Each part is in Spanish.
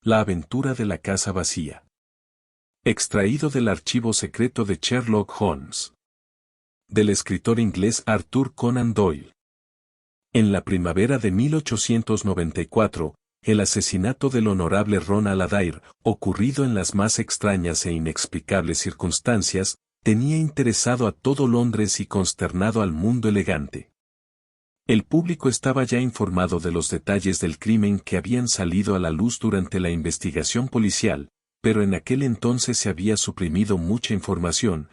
La aventura de la casa vacía. Extraído del archivo secreto de Sherlock Holmes. Del escritor inglés Arthur Conan Doyle. En la primavera de 1894, el asesinato del honorable Ronald Adair, ocurrido en las más extrañas e inexplicables circunstancias, tenía interesado a todo Londres y consternado al mundo elegante. El público estaba ya informado de los detalles del crimen que habían salido a la luz durante la investigación policial, pero en aquel entonces se había suprimido mucha información,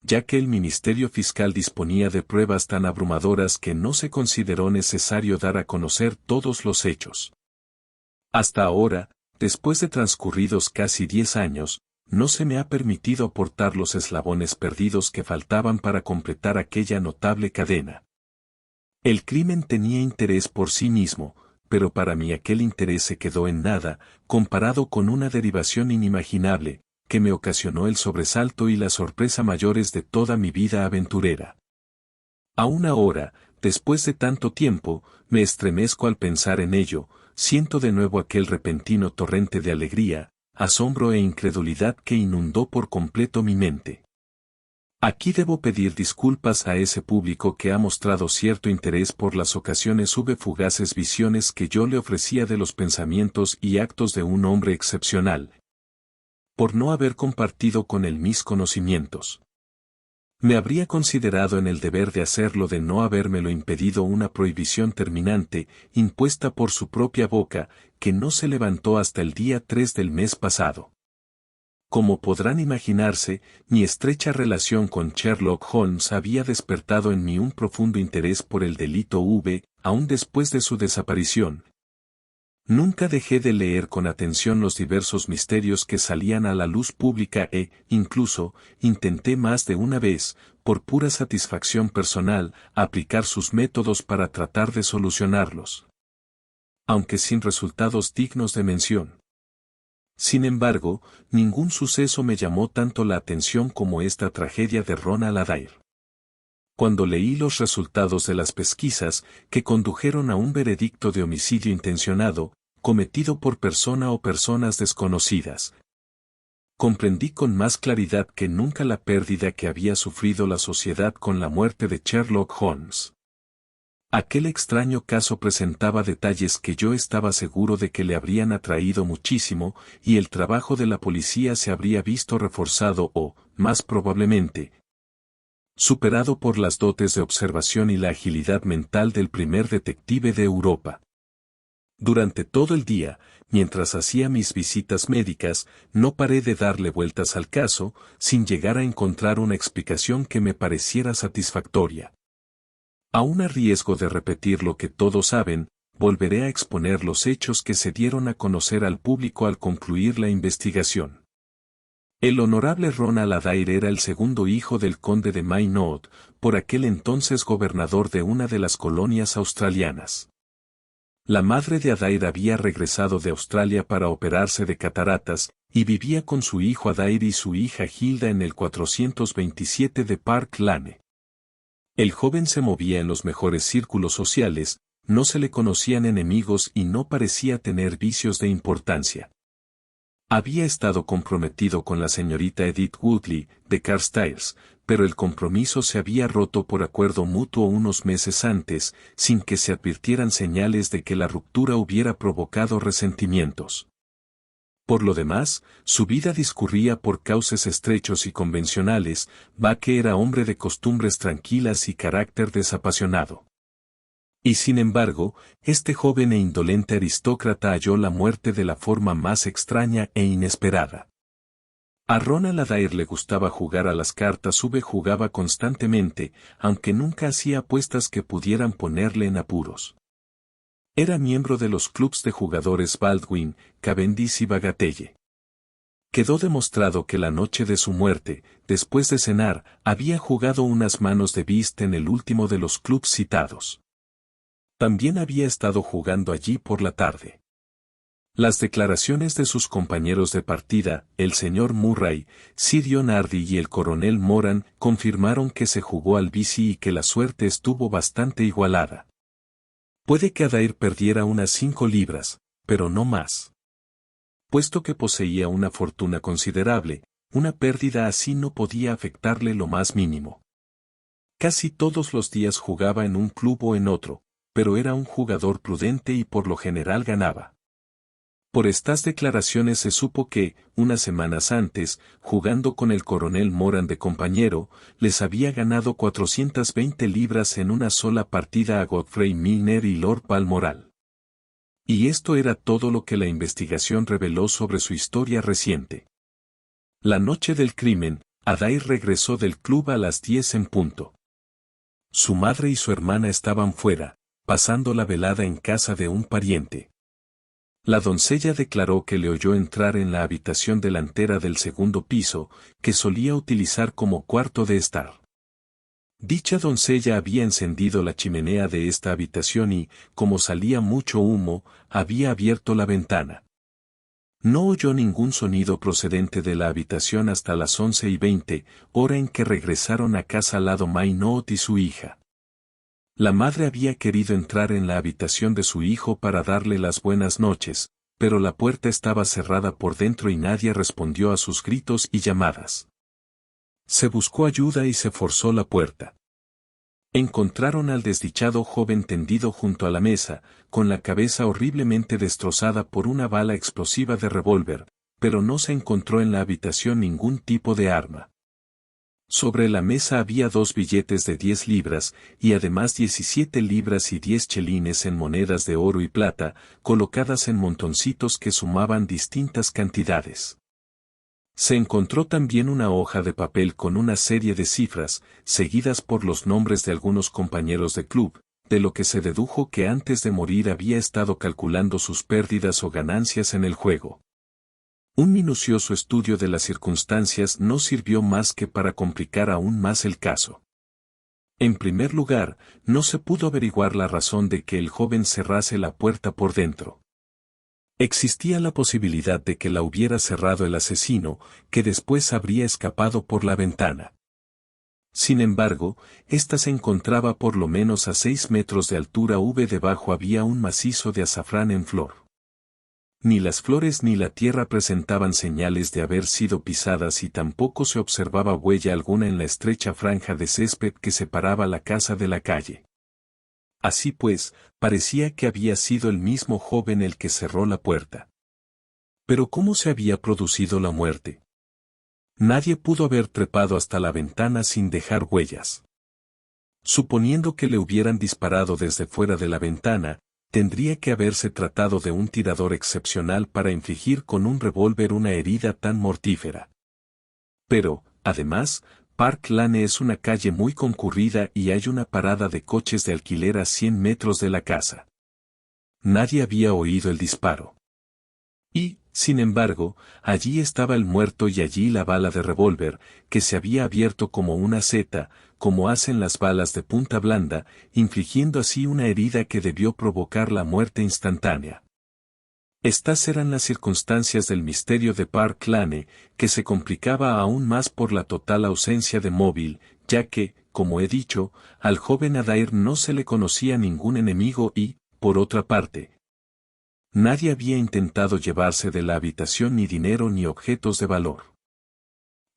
ya que el Ministerio Fiscal disponía de pruebas tan abrumadoras que no se consideró necesario dar a conocer todos los hechos. Hasta ahora, después de transcurridos casi 10 años, no se me ha permitido aportar los eslabones perdidos que faltaban para completar aquella notable cadena. El crimen tenía interés por sí mismo, pero para mí aquel interés se quedó en nada, comparado con una derivación inimaginable, que me ocasionó el sobresalto y la sorpresa mayores de toda mi vida aventurera. Aún ahora, después de tanto tiempo, me estremezco al pensar en ello, siento de nuevo aquel repentino torrente de alegría, asombro e incredulidad que inundó por completo mi mente. Aquí debo pedir disculpas a ese público que ha mostrado cierto interés por las ocasiones fugaces visiones que yo le ofrecía de los pensamientos y actos de un hombre excepcional, por no haber compartido con él mis conocimientos. Me habría considerado en el deber de hacerlo de no habérmelo impedido una prohibición terminante, impuesta por su propia boca, que no se levantó hasta el día 3 del mes pasado. Como podrán imaginarse, mi estrecha relación con Sherlock Holmes había despertado en mí un profundo interés por el delito aún después de su desaparición. Nunca dejé de leer con atención los diversos misterios que salían a la luz pública incluso, intenté más de una vez, por pura satisfacción personal, aplicar sus métodos para tratar de solucionarlos. Aunque sin resultados dignos de mención. Sin embargo, ningún suceso me llamó tanto la atención como esta tragedia de Ronald Adair. Cuando leí los resultados de las pesquisas que condujeron a un veredicto de homicidio intencionado, cometido por persona o personas desconocidas, comprendí con más claridad que nunca la pérdida que había sufrido la sociedad con la muerte de Sherlock Holmes. Aquel extraño caso presentaba detalles que yo estaba seguro de que le habrían atraído muchísimo, y el trabajo de la policía se habría visto reforzado o, más probablemente, superado por las dotes de observación y la agilidad mental del primer detective de Europa. Durante todo el día, mientras hacía mis visitas médicas, no paré de darle vueltas al caso, sin llegar a encontrar una explicación que me pareciera satisfactoria. Aún a riesgo de repetir lo que todos saben, volveré a exponer los hechos que se dieron a conocer al público al concluir la investigación. El honorable Ronald Adair era el segundo hijo del conde de Maynooth, por aquel entonces gobernador de una de las colonias australianas. La madre de Adair había regresado de Australia para operarse de cataratas, y vivía con su hijo Adair y su hija Hilda en el 427 de Park Lane. El joven se movía en los mejores círculos sociales, no se le conocían enemigos y no parecía tener vicios de importancia. Había estado comprometido con la señorita Edith Woodley, de Carstairs, pero el compromiso se había roto por acuerdo mutuo unos meses antes, sin que se advirtieran señales de que la ruptura hubiera provocado resentimientos. Por lo demás, su vida discurría por cauces estrechos y convencionales, que era hombre de costumbres tranquilas y carácter desapasionado. Y sin embargo, este joven e indolente aristócrata halló la muerte de la forma más extraña e inesperada. A Ronald Adair le gustaba jugar a las cartas, jugaba constantemente, aunque nunca hacía apuestas que pudieran ponerle en apuros. Era miembro de los clubs de jugadores Baldwin, Cavendish y Bagatelle. Quedó demostrado que la noche de su muerte, después de cenar, había jugado unas manos de whist en el último de los clubs citados. También había estado jugando allí por la tarde. Las declaraciones de sus compañeros de partida, el señor Murray, Sir John Hardy y el coronel Moran, confirmaron que se jugó al bici y que la suerte estuvo bastante igualada. Puede que Adair perdiera unas 5 libras, pero no más. Puesto que poseía una fortuna considerable, una pérdida así no podía afectarle lo más mínimo. Casi todos los días jugaba en un club o en otro, pero era un jugador prudente y por lo general ganaba. Por estas declaraciones se supo que, unas semanas antes, jugando con el coronel Moran de compañero, les había ganado 420 libras en una sola partida a Godfrey Milner y Lord Balmoral. Y esto era todo lo que la investigación reveló sobre su historia reciente. La noche del crimen, Adair regresó del club a las 10 en punto. Su madre y su hermana estaban fuera, pasando la velada en casa de un pariente. La doncella declaró que le oyó entrar en la habitación delantera del segundo piso, que solía utilizar como cuarto de estar. Dicha doncella había encendido la chimenea de esta habitación y, como salía mucho humo, había abierto la ventana. No oyó ningún sonido procedente de la habitación hasta las 11:20, hora en que regresaron a casa Lado Maynooth y su hija. La madre había querido entrar en la habitación de su hijo para darle las buenas noches, pero la puerta estaba cerrada por dentro y nadie respondió a sus gritos y llamadas. Se buscó ayuda y se forzó la puerta. Encontraron al desdichado joven tendido junto a la mesa, con la cabeza horriblemente destrozada por una bala explosiva de revólver, pero no se encontró en la habitación ningún tipo de arma. Sobre la mesa había 2 billetes de 10 libras, y además 17 libras y 10 chelines en monedas de oro y plata, colocadas en montoncitos que sumaban distintas cantidades. Se encontró también una hoja de papel con una serie de cifras, seguidas por los nombres de algunos compañeros de club, de lo que se dedujo que antes de morir había estado calculando sus pérdidas o ganancias en el juego. Un minucioso estudio de las circunstancias no sirvió más que para complicar aún más el caso. En primer lugar, no se pudo averiguar la razón de que el joven cerrase la puerta por dentro. Existía la posibilidad de que la hubiera cerrado el asesino, que después habría escapado por la ventana. Sin embargo, ésta se encontraba por lo menos a 6 metros de altura. Debajo había un macizo de azafrán en flor. Ni las flores ni la tierra presentaban señales de haber sido pisadas y tampoco se observaba huella alguna en la estrecha franja de césped que separaba la casa de la calle. Así pues, parecía que había sido el mismo joven el que cerró la puerta. Pero ¿cómo se había producido la muerte? Nadie pudo haber trepado hasta la ventana sin dejar huellas. Suponiendo que le hubieran disparado desde fuera de la ventana, tendría que haberse tratado de un tirador excepcional para infligir con un revólver una herida tan mortífera. Pero, además, Park Lane es una calle muy concurrida y hay una parada de coches de alquiler a 100 metros de la casa. Nadie había oído el disparo. Y, sin embargo, allí estaba el muerto y allí la bala de revólver, que se había abierto como una seta, como hacen las balas de punta blanda, infligiendo así una herida que debió provocar la muerte instantánea. Estas eran las circunstancias del misterio de Park Lane, que se complicaba aún más por la total ausencia de móvil, ya que, como he dicho, al joven Adair no se le conocía ningún enemigo y, por otra parte, nadie había intentado llevarse de la habitación ni dinero ni objetos de valor.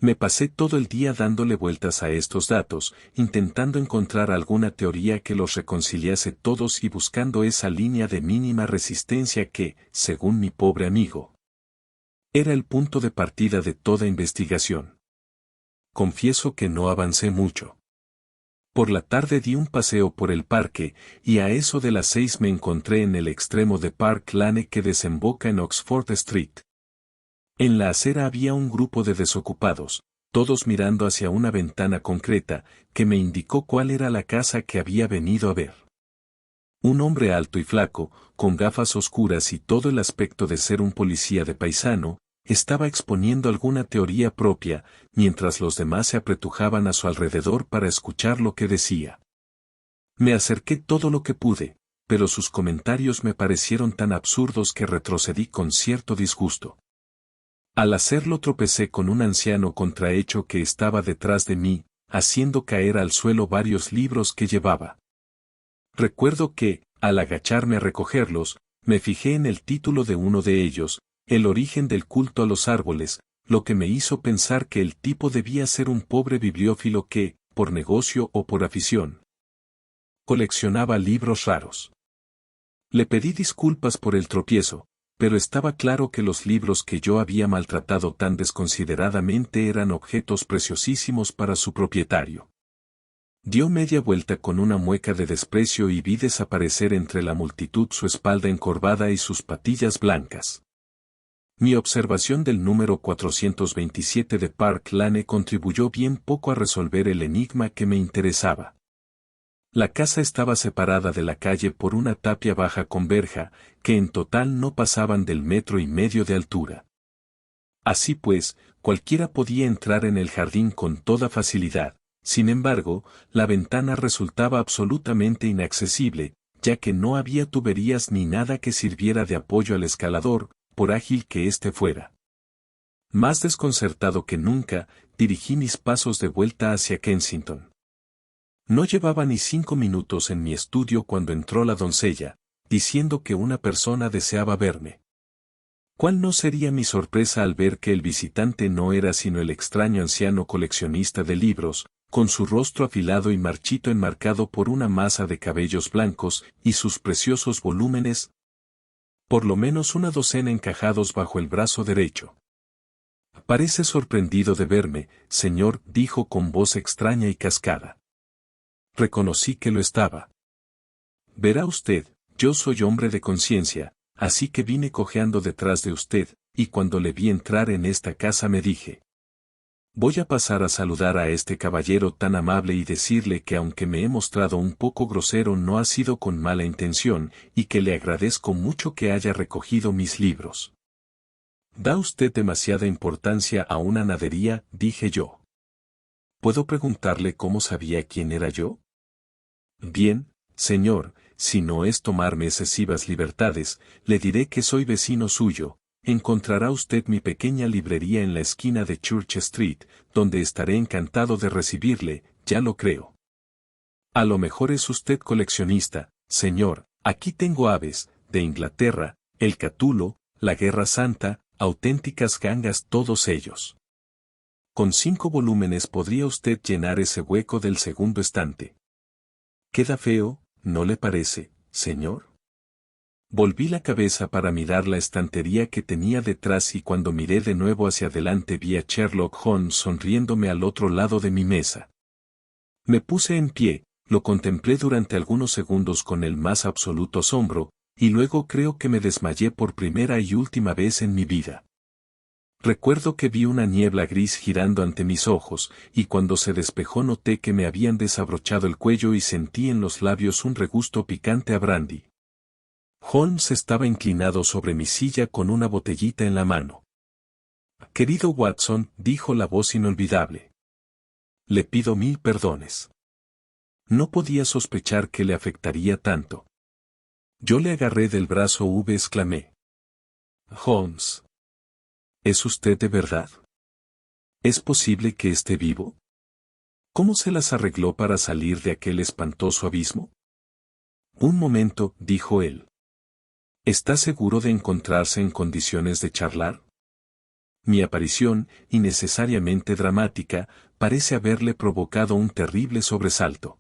Me pasé todo el día dándole vueltas a estos datos, intentando encontrar alguna teoría que los reconciliase todos y buscando esa línea de mínima resistencia que, según mi pobre amigo, era el punto de partida de toda investigación. Confieso que no avancé mucho. Por la tarde di un paseo por el parque, y a eso de las 6 me encontré en el extremo de Park Lane que desemboca en Oxford Street. En la acera había un grupo de desocupados, todos mirando hacia una ventana concreta, que me indicó cuál era la casa que había venido a ver. Un hombre alto y flaco, con gafas oscuras y todo el aspecto de ser un policía de paisano, estaba exponiendo alguna teoría propia, mientras los demás se apretujaban a su alrededor para escuchar lo que decía. Me acerqué todo lo que pude, pero sus comentarios me parecieron tan absurdos que retrocedí con cierto disgusto. Al hacerlo tropecé con un anciano contrahecho que estaba detrás de mí, haciendo caer al suelo varios libros que llevaba. Recuerdo que, al agacharme a recogerlos, me fijé en el título de uno de ellos, el origen del culto a los árboles, lo que me hizo pensar que el tipo debía ser un pobre bibliófilo que, por negocio o por afición, coleccionaba libros raros. Le pedí disculpas por el tropiezo, pero estaba claro que los libros que yo había maltratado tan desconsideradamente eran objetos preciosísimos para su propietario. Dio media vuelta con una mueca de desprecio y vi desaparecer entre la multitud su espalda encorvada y sus patillas blancas. Mi observación del número 427 de Park Lane contribuyó bien poco a resolver el enigma que me interesaba. La casa estaba separada de la calle por una tapia baja con verja, que en total no pasaban del 1,5 metros de altura. Así pues, cualquiera podía entrar en el jardín con toda facilidad. Sin embargo, la ventana resultaba absolutamente inaccesible, ya que no había tuberías ni nada que sirviera de apoyo al escalador, por ágil que éste fuera. Más desconcertado que nunca, dirigí mis pasos de vuelta hacia Kensington. No llevaba ni 5 minutos en mi estudio cuando entró la doncella, diciendo que una persona deseaba verme. ¿Cuál no sería mi sorpresa al ver que el visitante no era sino el extraño anciano coleccionista de libros, con su rostro afilado y marchito enmarcado por una masa de cabellos blancos y sus preciosos volúmenes, por lo menos una docena encajados bajo el brazo derecho? Parece sorprendido de verme, señor, dijo con voz extraña y cascada. Reconocí que lo estaba. Verá usted, yo soy hombre de conciencia, así que vine cojeando detrás de usted, y cuando le vi entrar en esta casa me dije: voy a pasar a saludar a este caballero tan amable y decirle que aunque me he mostrado un poco grosero no ha sido con mala intención, y que le agradezco mucho que haya recogido mis libros. Da usted demasiada importancia a una nadería, dije yo. ¿Puedo preguntarle cómo sabía quién era yo? Bien, señor, si no es tomarme excesivas libertades, le diré que soy vecino suyo. Encontrará usted mi pequeña librería en la esquina de Church Street, donde estaré encantado de recibirle, ya lo creo. A lo mejor es usted coleccionista, señor, aquí tengo aves, de Inglaterra, el Cátulo, la Guerra Santa, auténticas gangas todos ellos. Con 5 volúmenes podría usted llenar ese hueco del segundo estante. Queda feo, ¿no le parece, señor? Volví la cabeza para mirar la estantería que tenía detrás y cuando miré de nuevo hacia adelante vi a Sherlock Holmes sonriéndome al otro lado de mi mesa. Me puse en pie, lo contemplé durante algunos segundos con el más absoluto asombro, y luego creo que me desmayé por primera y última vez en mi vida. Recuerdo que vi una niebla gris girando ante mis ojos, y cuando se despejó noté que me habían desabrochado el cuello y sentí en los labios un regusto picante a brandy. Holmes estaba inclinado sobre mi silla con una botellita en la mano. Querido Watson, dijo la voz inolvidable. Le pido 1000 perdones. No podía sospechar que le afectaría tanto. Yo le agarré del brazo exclamé. Holmes. ¿Es usted de verdad? ¿Es posible que esté vivo? ¿Cómo se las arregló para salir de aquel espantoso abismo? Un momento, dijo él. ¿Está seguro de encontrarse en condiciones de charlar? Mi aparición, innecesariamente dramática, parece haberle provocado un terrible sobresalto.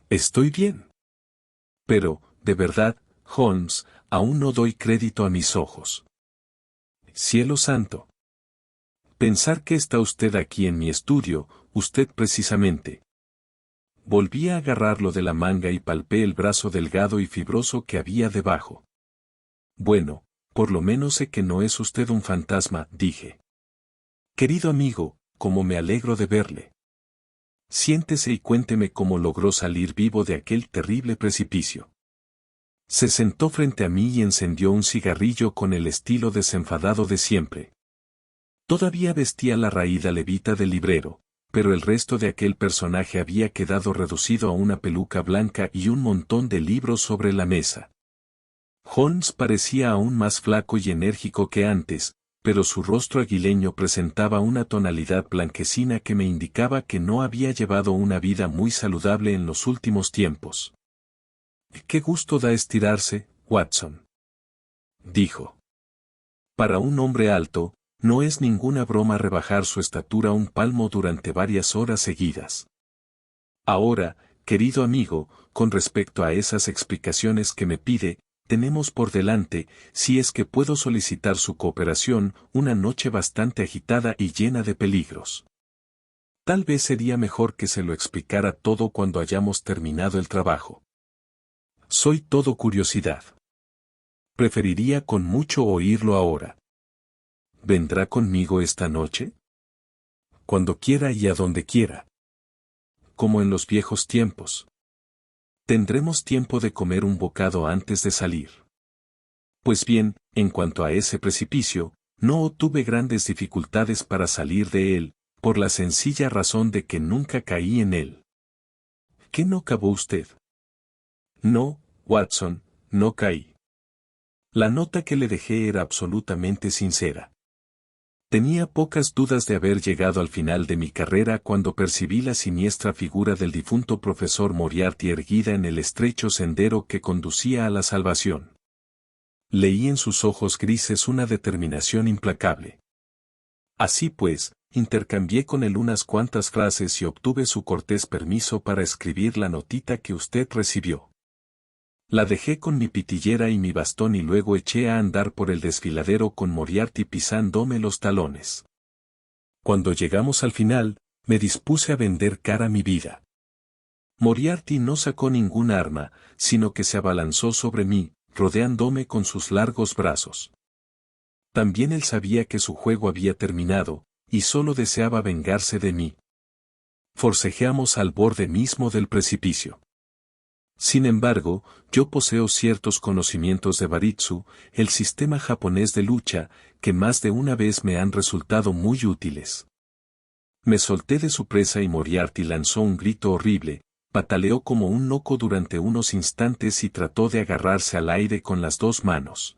Estoy bien. Pero, de verdad, Holmes, aún no doy crédito a mis ojos. Cielo santo. Pensar que está usted aquí en mi estudio, usted precisamente. Volví a agarrarlo de la manga y palpé el brazo delgado y fibroso que había debajo. Bueno, por lo menos sé que no es usted un fantasma, dije. Querido amigo, cómo me alegro de verle. Siéntese y cuénteme cómo logró salir vivo de aquel terrible precipicio. Se sentó frente a mí y encendió un cigarrillo con el estilo desenfadado de siempre. Todavía vestía la raída levita del librero, pero el resto de aquel personaje había quedado reducido a una peluca blanca y un montón de libros sobre la mesa. Holmes parecía aún más flaco y enérgico que antes, pero su rostro aguileño presentaba una tonalidad blanquecina que me indicaba que no había llevado una vida muy saludable en los últimos tiempos. «Qué gusto da estirarse, Watson», dijo. Para un hombre alto, no es ninguna broma rebajar su estatura un palmo durante varias horas seguidas. Ahora, querido amigo, con respecto a esas explicaciones que me pide, tenemos por delante, si es que puedo solicitar su cooperación, una noche bastante agitada y llena de peligros. Tal vez sería mejor que se lo explicara todo cuando hayamos terminado el trabajo. Soy todo curiosidad. Preferiría con mucho oírlo ahora. ¿Vendrá conmigo esta noche? Cuando quiera y a donde quiera. Como en los viejos tiempos. Tendremos tiempo de comer un bocado antes de salir. Pues bien, en cuanto a ese precipicio, no tuve grandes dificultades para salir de él, por la sencilla razón de que nunca caí en él. ¿Qué no cavó usted? No, Watson, no caí. La nota que le dejé era absolutamente sincera. Tenía pocas dudas de haber llegado al final de mi carrera cuando percibí la siniestra figura del difunto profesor Moriarty erguida en el estrecho sendero que conducía a la salvación. Leí en sus ojos grises una determinación implacable. Así pues, intercambié con él unas cuantas frases y obtuve su cortés permiso para escribir la notita que usted recibió. La dejé con mi pitillera y mi bastón y luego eché a andar por el desfiladero con Moriarty pisándome los talones. Cuando llegamos al final, me dispuse a vender cara mi vida. Moriarty no sacó ningún arma, sino que se abalanzó sobre mí, rodeándome con sus largos brazos. También él sabía que su juego había terminado, y solo deseaba vengarse de mí. Forcejeamos al borde mismo del precipicio. Sin embargo, yo poseo ciertos conocimientos de Baritsu, el sistema japonés de lucha, que más de una vez me han resultado muy útiles. Me solté de su presa y Moriarty lanzó un grito horrible, pataleó como un loco durante unos instantes y trató de agarrarse al aire con las dos manos.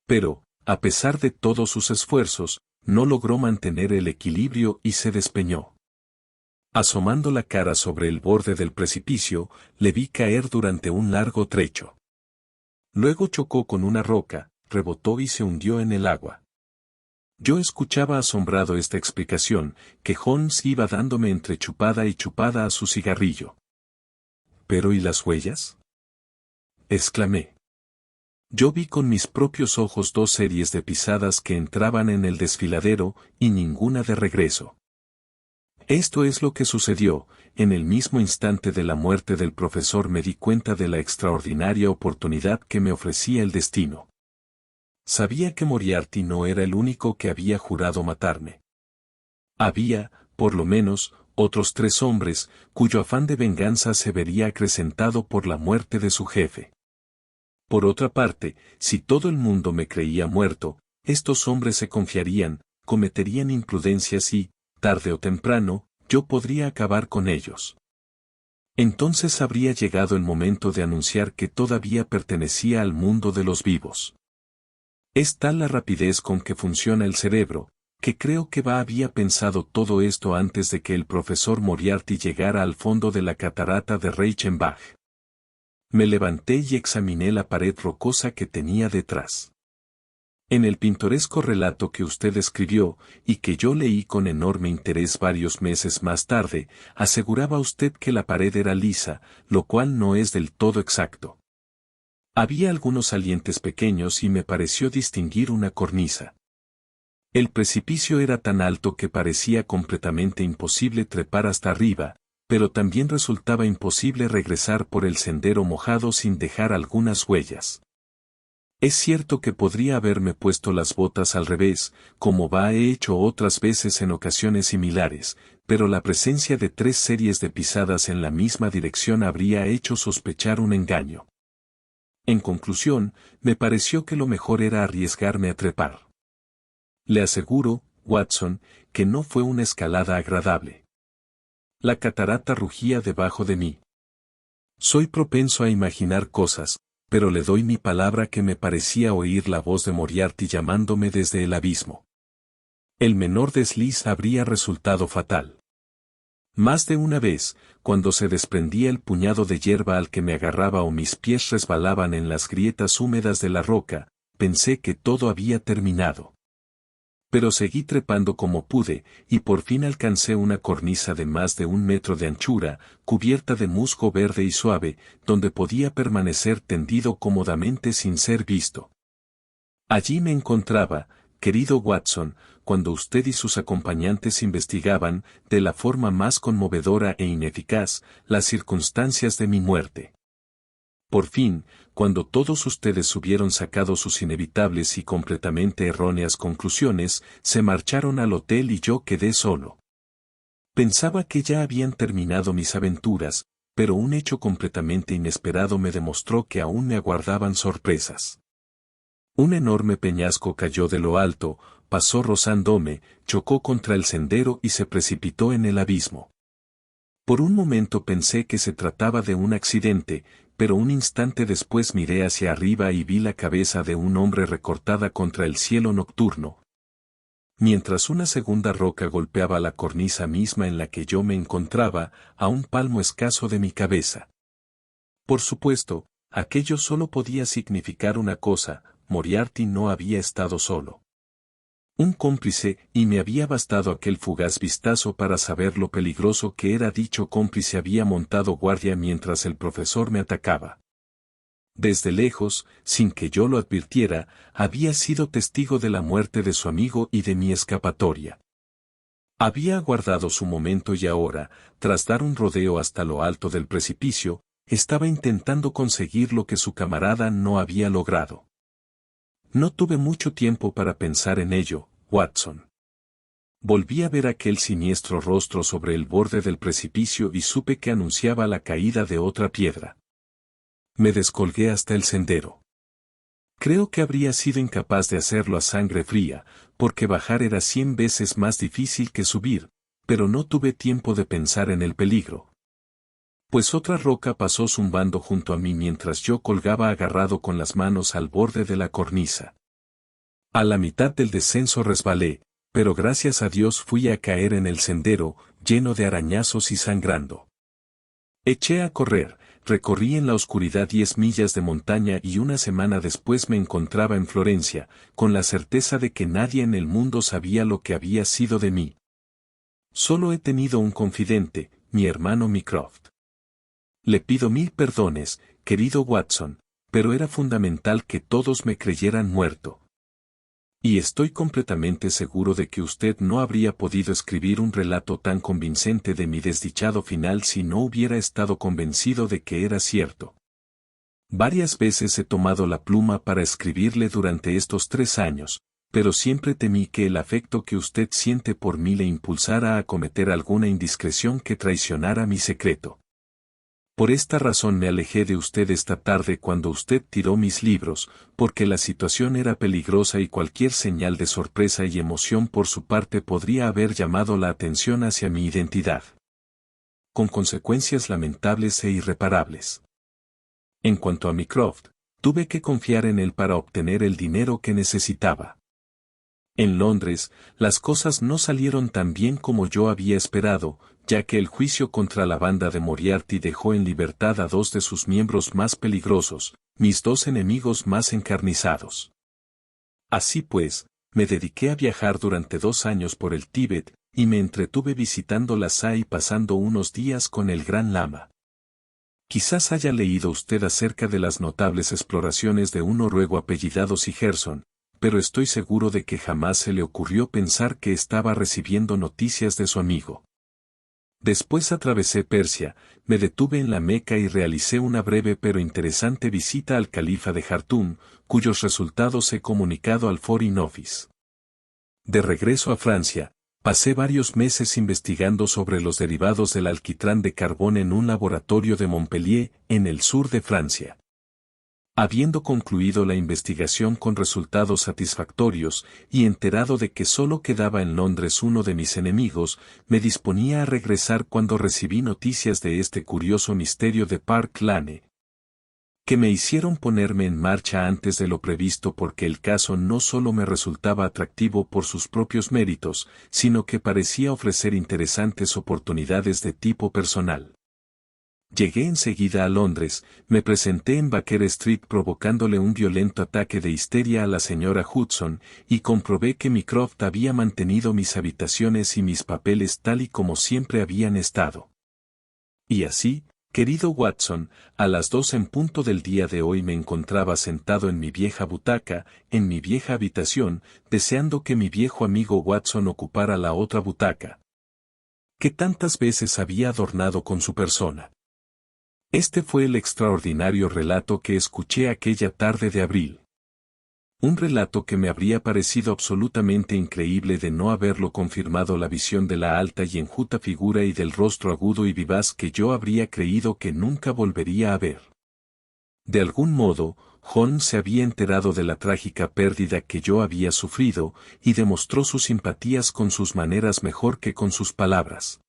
Pero, a pesar de todos sus esfuerzos, no logró mantener el equilibrio y se despeñó. Asomando la cara sobre el borde del precipicio, le vi caer durante un largo trecho. Luego chocó con una roca, rebotó y se hundió en el agua. Yo escuchaba asombrado esta explicación, que Holmes iba dándome entre chupada y chupada a su cigarrillo. ¿Pero y las huellas?, exclamé. Yo vi con mis propios ojos 2 series de pisadas que entraban en el desfiladero, y ninguna de regreso. Esto es lo que sucedió. En el mismo instante de la muerte del profesor me di cuenta de la extraordinaria oportunidad que me ofrecía el destino. Sabía que Moriarty no era el único que había jurado matarme. Había, por lo menos, otros 3 hombres, cuyo afán de venganza se vería acrecentado por la muerte de su jefe. Por otra parte, si todo el mundo me creía muerto, estos hombres se confiarían, cometerían imprudencias y, tarde o temprano, yo podría acabar con ellos. Entonces habría llegado el momento de anunciar que todavía pertenecía al mundo de los vivos. Es tal la rapidez con que funciona el cerebro, que creo que había pensado todo esto antes de que el profesor Moriarty llegara al fondo de la catarata de Reichenbach. Me levanté y examiné la pared rocosa que tenía detrás. En el pintoresco relato que usted escribió, y que yo leí con enorme interés varios meses más tarde, aseguraba usted que la pared era lisa, lo cual no es del todo exacto. Había algunos salientes pequeños y me pareció distinguir una cornisa. El precipicio era tan alto que parecía completamente imposible trepar hasta arriba, pero también resultaba imposible regresar por el sendero mojado sin dejar algunas huellas. Es cierto que podría haberme puesto las botas al revés, como he hecho otras veces en ocasiones similares, pero la presencia de 3 series de pisadas en la misma dirección habría hecho sospechar un engaño. En conclusión, me pareció que lo mejor era arriesgarme a trepar. Le aseguro, Watson, que no fue una escalada agradable. La catarata rugía debajo de mí. Soy propenso a imaginar cosas, pero le doy mi palabra que me parecía oír la voz de Moriarty llamándome desde el abismo. El menor desliz habría resultado fatal. Más de una vez, cuando se desprendía el puñado de hierba al que me agarraba o mis pies resbalaban en las grietas húmedas de la roca, pensé que todo había terminado. Pero seguí trepando como pude, y por fin alcancé una cornisa de más de 1 metro de anchura, cubierta de musgo verde y suave, donde podía permanecer tendido cómodamente sin ser visto. Allí me encontraba, querido Watson, cuando usted y sus acompañantes investigaban, de la forma más conmovedora e ineficaz, las circunstancias de mi muerte. Por fin, cuando todos ustedes hubieron sacado sus inevitables y completamente erróneas conclusiones, se marcharon al hotel y yo quedé solo. Pensaba que ya habían terminado mis aventuras, pero un hecho completamente inesperado me demostró que aún me aguardaban sorpresas. Un enorme peñasco cayó de lo alto, pasó rozándome, chocó contra el sendero y se precipitó en el abismo. Por un momento pensé que se trataba de un accidente, pero un instante después miré hacia arriba y vi la cabeza de un hombre recortada contra el cielo nocturno. Mientras una segunda roca golpeaba la cornisa misma en la que yo me encontraba, a un palmo escaso de mi cabeza. Por supuesto, aquello solo podía significar una cosa: Moriarty no había estado solo. Un cómplice, y me había bastado aquel fugaz vistazo para saber lo peligroso que era. Dicho cómplice había montado guardia mientras el profesor me atacaba. Desde lejos, sin que yo lo advirtiera, había sido testigo de la muerte de su amigo y de mi escapatoria. Había aguardado su momento y ahora, tras dar un rodeo hasta lo alto del precipicio, estaba intentando conseguir lo que su camarada no había logrado. No tuve mucho tiempo para pensar en ello, Watson. Volví a ver aquel siniestro rostro sobre el borde del precipicio y supe que anunciaba la caída de otra piedra. Me descolgué hasta el sendero. Creo que habría sido incapaz de hacerlo a sangre fría, porque bajar era 100 veces más difícil que subir, pero no tuve tiempo de pensar en el peligro. Pues otra roca pasó zumbando junto a mí mientras yo colgaba agarrado con las manos al borde de la cornisa. A la mitad del descenso resbalé, pero gracias a Dios fui a caer en el sendero, lleno de arañazos y sangrando. Eché a correr, recorrí en la oscuridad 10 millas de montaña y una semana después me encontraba en Florencia, con la certeza de que nadie en el mundo sabía lo que había sido de mí. Solo he tenido un confidente, mi hermano Mycroft. Le pido 1000 perdones, querido Watson, pero era fundamental que todos me creyeran muerto. Y estoy completamente seguro de que usted no habría podido escribir un relato tan convincente de mi desdichado final si no hubiera estado convencido de que era cierto. Varias veces he tomado la pluma para escribirle durante estos 3 años, pero siempre temí que el afecto que usted siente por mí le impulsara a cometer alguna indiscreción que traicionara mi secreto. Por esta razón me alejé de usted esta tarde cuando usted tiró mis libros, porque la situación era peligrosa y cualquier señal de sorpresa y emoción por su parte podría haber llamado la atención hacia mi identidad, con consecuencias lamentables e irreparables. En cuanto a Mycroft, tuve que confiar en él para obtener el dinero que necesitaba. En Londres, las cosas no salieron tan bien como yo había esperado, ya que el juicio contra la banda de Moriarty dejó en libertad a 2 de sus miembros más peligrosos, mis 2 enemigos más encarnizados. Así pues, me dediqué a viajar durante 2 años por el Tíbet, y me entretuve visitando Lhasa y pasando unos días con el Gran Lama. Quizás haya leído usted acerca de las notables exploraciones de un noruego apellidado Sigerson, pero estoy seguro de que jamás se le ocurrió pensar que estaba recibiendo noticias de su amigo. Después atravesé Persia, me detuve en la Meca y realicé una breve pero interesante visita al califa de Jartum, cuyos resultados he comunicado al Foreign Office. De regreso a Francia, pasé varios meses investigando sobre los derivados del alquitrán de carbón en un laboratorio de Montpellier, en el sur de Francia. Habiendo concluido la investigación con resultados satisfactorios, y enterado de que solo quedaba en Londres uno de mis enemigos, me disponía a regresar cuando recibí noticias de este curioso misterio de Park Lane, que me hicieron ponerme en marcha antes de lo previsto porque el caso no solo me resultaba atractivo por sus propios méritos, sino que parecía ofrecer interesantes oportunidades de tipo personal. Llegué enseguida a Londres, me presenté en Baker Street provocándole un violento ataque de histeria a la señora Hudson, y comprobé que Mycroft había mantenido mis habitaciones y mis papeles tal y como siempre habían estado. Y así, querido Watson, a las 2 en punto del día de hoy me encontraba sentado en mi vieja butaca, en mi vieja habitación, deseando que mi viejo amigo Watson ocupara la otra butaca, que tantas veces había adornado con su persona. Este fue el extraordinario relato que escuché aquella tarde de abril. Un relato que me habría parecido absolutamente increíble de no haberlo confirmado la visión de la alta y enjuta figura y del rostro agudo y vivaz que yo habría creído que nunca volvería a ver. De algún modo, Holmes se había enterado de la trágica pérdida que yo había sufrido, y demostró sus simpatías con sus maneras mejor que con sus palabras.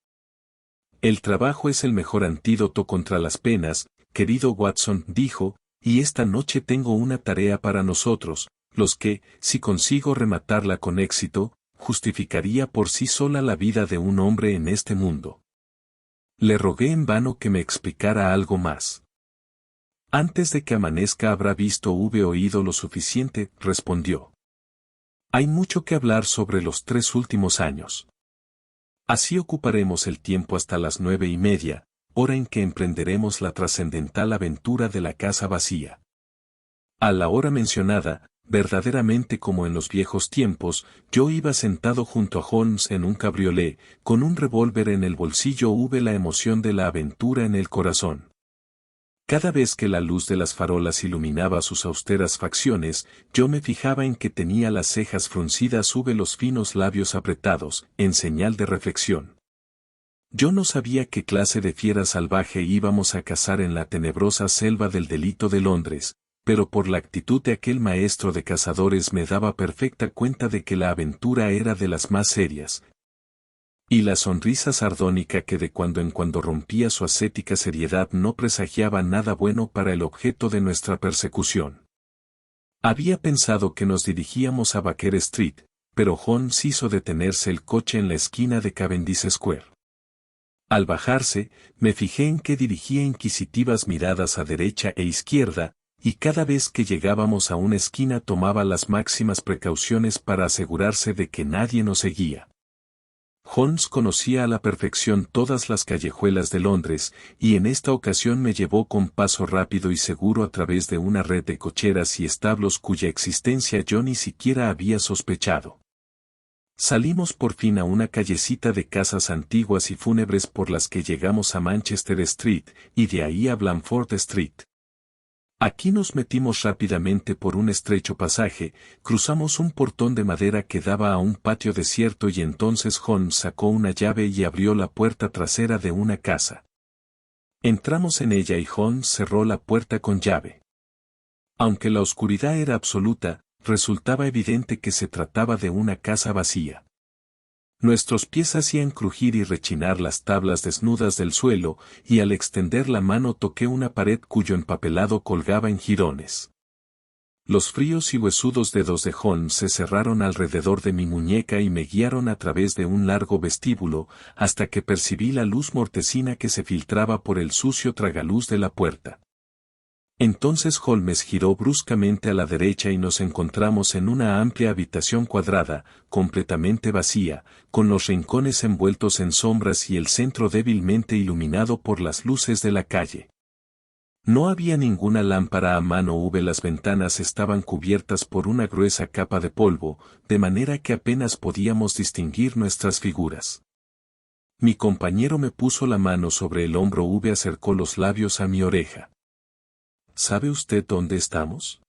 El trabajo es el mejor antídoto contra las penas, querido Watson, dijo, y esta noche tengo una tarea para nosotros, los que, si consigo rematarla con éxito, justificaría por sí sola la vida de un hombre en este mundo. Le rogué en vano que me explicara algo más. Antes de que amanezca habrá visto oído lo suficiente, respondió. Hay mucho que hablar sobre los 3 últimos años. Así ocuparemos el tiempo hasta las 9:30, hora en que emprenderemos la trascendental aventura de la casa vacía. A la hora mencionada, verdaderamente como en los viejos tiempos, yo iba sentado junto a Holmes en un cabriolé, con un revólver en el bolsillo. Hube la emoción de la aventura en el corazón. Cada vez que la luz de las farolas iluminaba sus austeras facciones, yo me fijaba en que tenía las cejas fruncidas, los finos labios apretados, en señal de reflexión. Yo no sabía qué clase de fiera salvaje íbamos a cazar en la tenebrosa selva del delito de Londres, pero por la actitud de aquel maestro de cazadores me daba perfecta cuenta de que la aventura era de las más serias. Y la sonrisa sardónica que de cuando en cuando rompía su ascética seriedad no presagiaba nada bueno para el objeto de nuestra persecución. Había pensado que nos dirigíamos a Baker Street, pero Holmes hizo detenerse el coche en la esquina de Cavendish Square. Al bajarse, me fijé en que dirigía inquisitivas miradas a derecha e izquierda, y cada vez que llegábamos a una esquina tomaba las máximas precauciones para asegurarse de que nadie nos seguía. Holmes conocía a la perfección todas las callejuelas de Londres, y en esta ocasión me llevó con paso rápido y seguro a través de una red de cocheras y establos cuya existencia yo ni siquiera había sospechado. Salimos por fin a una callecita de casas antiguas y fúnebres por las que llegamos a Manchester Street, y de ahí a Blandford Street. Aquí nos metimos rápidamente por un estrecho pasaje, cruzamos un portón de madera que daba a un patio desierto y entonces Holmes sacó una llave y abrió la puerta trasera de una casa. Entramos en ella y Holmes cerró la puerta con llave. Aunque la oscuridad era absoluta, resultaba evidente que se trataba de una casa vacía. Nuestros pies hacían crujir y rechinar las tablas desnudas del suelo, y al extender la mano toqué una pared cuyo empapelado colgaba en jirones. Los fríos y huesudos dedos de Holmes se cerraron alrededor de mi muñeca y me guiaron a través de un largo vestíbulo, hasta que percibí la luz mortecina que se filtraba por el sucio tragaluz de la puerta. Entonces Holmes giró bruscamente a la derecha y nos encontramos en una amplia habitación cuadrada, completamente vacía, con los rincones envueltos en sombras y el centro débilmente iluminado por las luces de la calle. No había ninguna lámpara a mano. Las ventanas estaban cubiertas por una gruesa capa de polvo, de manera que apenas podíamos distinguir nuestras figuras. Mi compañero me puso la mano sobre el hombro. Acercó los labios a mi oreja. ¿Sabe usted dónde estamos?,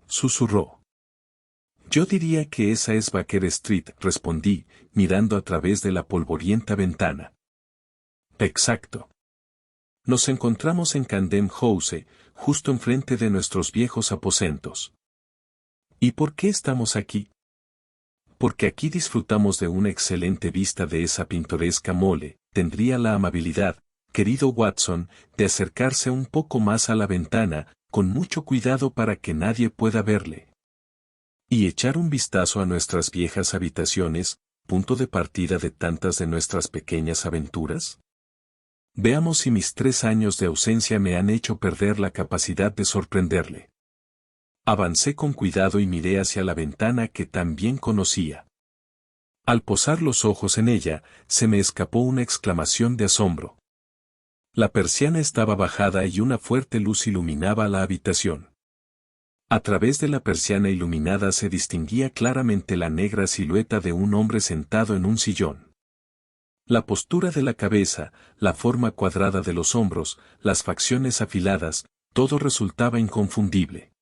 susurró. Yo diría que esa es Baker Street, respondí, mirando a través de la polvorienta ventana. Exacto. Nos encontramos en Camden House, justo enfrente de nuestros viejos aposentos. ¿Y por qué estamos aquí? Porque aquí disfrutamos de una excelente vista de esa pintoresca mole. Tendría la amabilidad, querido Watson, de acercarse un poco más a la ventana, con mucho cuidado para que nadie pueda verle. Y echar un vistazo a nuestras viejas habitaciones, punto de partida de tantas de nuestras pequeñas aventuras. Veamos si mis 3 años de ausencia me han hecho perder la capacidad de sorprenderle. Avancé con cuidado y miré hacia la ventana que tan bien conocía. Al posar los ojos en ella, se me escapó una exclamación de asombro. La persiana estaba bajada y una fuerte luz iluminaba la habitación. A través de la persiana iluminada se distinguía claramente la negra silueta de un hombre sentado en un sillón. La postura de la cabeza, la forma cuadrada de los hombros, las facciones afiladas, todo resultaba inconfundible.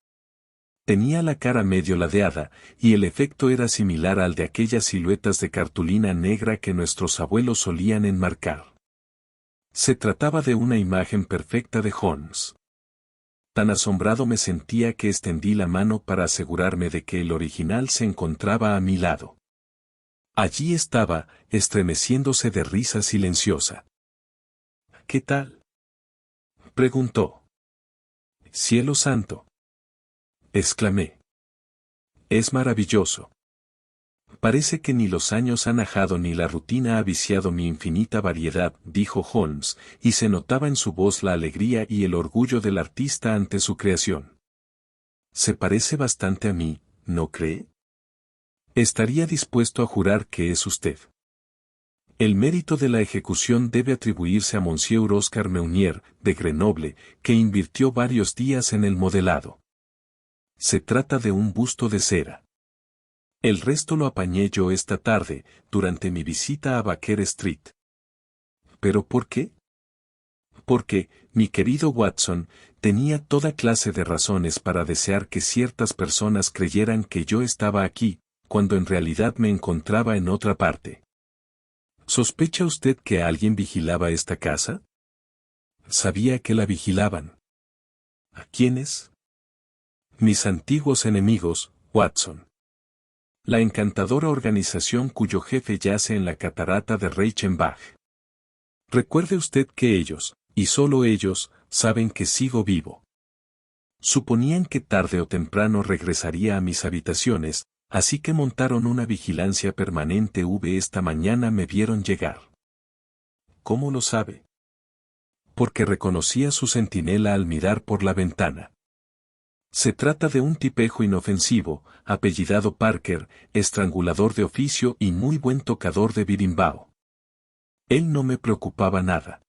Tenía la cara medio ladeada, y el efecto era similar al de aquellas siluetas de cartulina negra que nuestros abuelos solían enmarcar. Se trataba de una imagen perfecta de Holmes. Tan asombrado me sentía que extendí la mano para asegurarme de que el original se encontraba a mi lado. Allí estaba, estremeciéndose de risa silenciosa. ¿Qué tal?, preguntó. «Cielo santo», exclamé. «Es maravilloso. Parece que ni los años han ajado ni la rutina ha viciado mi infinita variedad», dijo Holmes, y se notaba en su voz la alegría y el orgullo del artista ante su creación. «Se parece bastante a mí, ¿no cree? Estaría dispuesto a jurar que es usted». El mérito de la ejecución debe atribuirse a Monsieur Oscar Meunier, de Grenoble, que invirtió varios días en el modelado. Se trata de un busto de cera. El resto lo apañé yo esta tarde, durante mi visita a Baker Street. ¿Pero por qué? Porque, mi querido Watson, tenía toda clase de razones para desear que ciertas personas creyeran que yo estaba aquí, cuando en realidad me encontraba en otra parte. ¿Sospecha usted que alguien vigilaba esta casa? Sabía que la vigilaban. ¿A quiénes? Mis antiguos enemigos, Watson. La encantadora organización cuyo jefe yace en la catarata de Reichenbach. Recuerde usted que ellos, y solo ellos, saben que sigo vivo. Suponían que tarde o temprano regresaría a mis habitaciones, así que montaron una vigilancia permanente. Esta mañana me vieron llegar. ¿Cómo lo sabe? Porque reconocí a su centinela al mirar por la ventana. Se trata de un tipejo inofensivo, apellidado Parker, estrangulador de oficio y muy buen tocador de birimbao. Él no me preocupaba nada.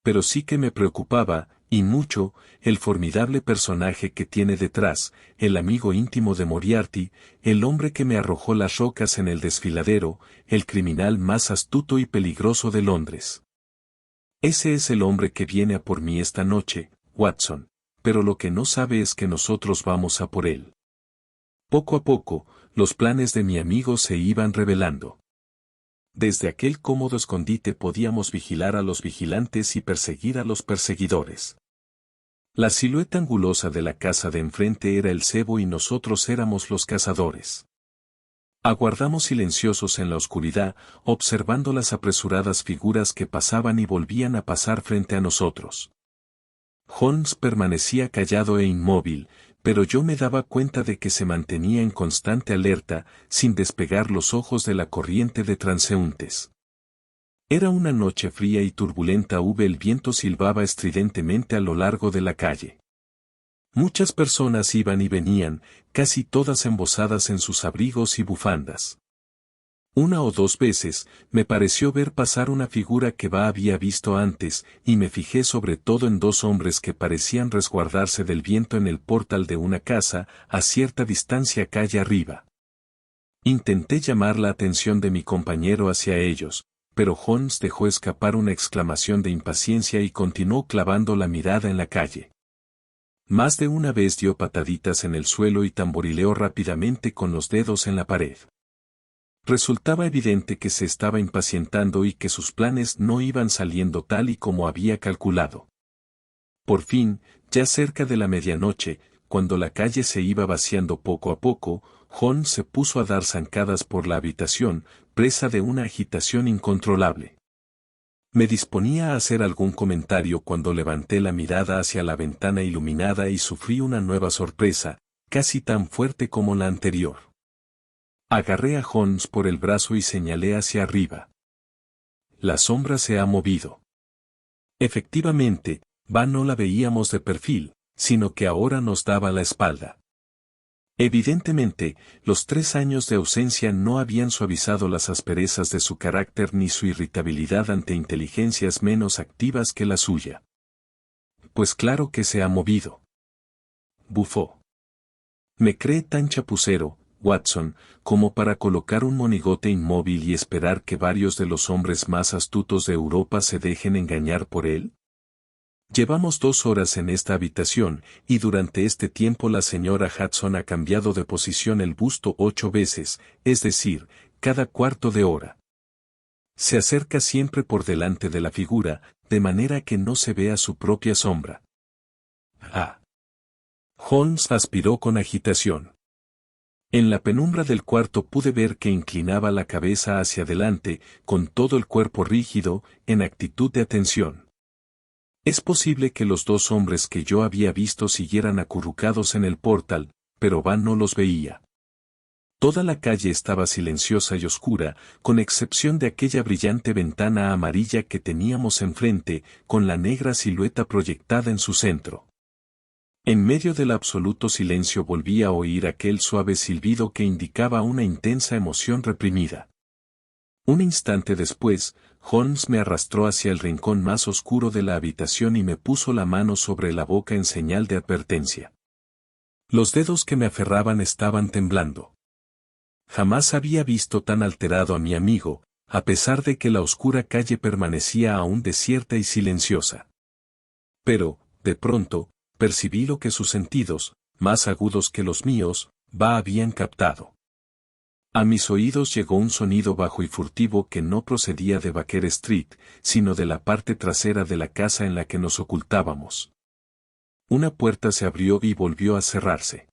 Pero sí que me preocupaba, y mucho, el formidable personaje que tiene detrás, el amigo íntimo de Moriarty, el hombre que me arrojó las rocas en el desfiladero, el criminal más astuto y peligroso de Londres. Ese es el hombre que viene a por mí esta noche, Watson, pero lo que no sabe es que nosotros vamos a por él. Poco a poco, los planes de mi amigo se iban revelando. Desde aquel cómodo escondite podíamos vigilar a los vigilantes y perseguir a los perseguidores. La silueta angulosa de la casa de enfrente era el cebo y nosotros éramos los cazadores. Aguardamos silenciosos en la oscuridad, observando las apresuradas figuras que pasaban y volvían a pasar frente a nosotros. Holmes permanecía callado e inmóvil, pero yo me daba cuenta de que se mantenía en constante alerta, sin despegar los ojos de la corriente de transeúntes. Era una noche fría y turbulenta. El viento silbaba estridentemente a lo largo de la calle. Muchas personas iban y venían, casi todas embozadas en sus abrigos y bufandas. Una o dos veces, me pareció ver pasar una figura que había visto antes, y me fijé sobre todo en dos hombres que parecían resguardarse del viento en el portal de una casa, a cierta distancia calle arriba. Intenté llamar la atención de mi compañero hacia ellos, pero Holmes dejó escapar una exclamación de impaciencia y continuó clavando la mirada en la calle. Más de una vez dio pataditas en el suelo y tamborileó rápidamente con los dedos en la pared. Resultaba evidente que se estaba impacientando y que sus planes no iban saliendo tal y como había calculado. Por fin, ya cerca de la medianoche, cuando la calle se iba vaciando poco a poco, Holmes se puso a dar zancadas por la habitación, presa de una agitación incontrolable. Me disponía a hacer algún comentario cuando levanté la mirada hacia la ventana iluminada y sufrí una nueva sorpresa, casi tan fuerte como la anterior. Agarré a Holmes por el brazo y señalé hacia arriba. La sombra se ha movido. Efectivamente, Va no la veíamos de perfil, sino que ahora nos daba la espalda. Evidentemente, los 3 años de ausencia no habían suavizado las asperezas de su carácter ni su irritabilidad ante inteligencias menos activas que la suya. Pues claro que se ha movido. Bufó. Me cree tan chapucero, Watson, como para colocar un monigote inmóvil y esperar que varios de los hombres más astutos de Europa se dejen engañar por él. Llevamos 2 horas en esta habitación, y durante este tiempo la señora Hudson ha cambiado de posición el busto 8 veces, es decir, cada cuarto de hora. Se acerca siempre por delante de la figura, de manera que no se vea su propia sombra. Ah. Holmes aspiró con agitación. En la penumbra del cuarto pude ver que inclinaba la cabeza hacia adelante, con todo el cuerpo rígido, en actitud de atención. Es posible que los 2 hombres que yo había visto siguieran acurrucados en el portal, pero Van no los veía. Toda la calle estaba silenciosa y oscura, con excepción de aquella brillante ventana amarilla que teníamos enfrente, con la negra silueta proyectada en su centro. En medio del absoluto silencio volví a oír aquel suave silbido que indicaba una intensa emoción reprimida. Un instante después, Holmes me arrastró hacia el rincón más oscuro de la habitación y me puso la mano sobre la boca en señal de advertencia. Los dedos que me aferraban estaban temblando. Jamás había visto tan alterado a mi amigo, a pesar de que la oscura calle permanecía aún desierta y silenciosa. Pero, de pronto, percibí lo que sus sentidos, más agudos que los míos, habían captado. A mis oídos llegó un sonido bajo y furtivo que no procedía de Baker Street, sino de la parte trasera de la casa en la que nos ocultábamos. Una puerta se abrió y volvió a cerrarse.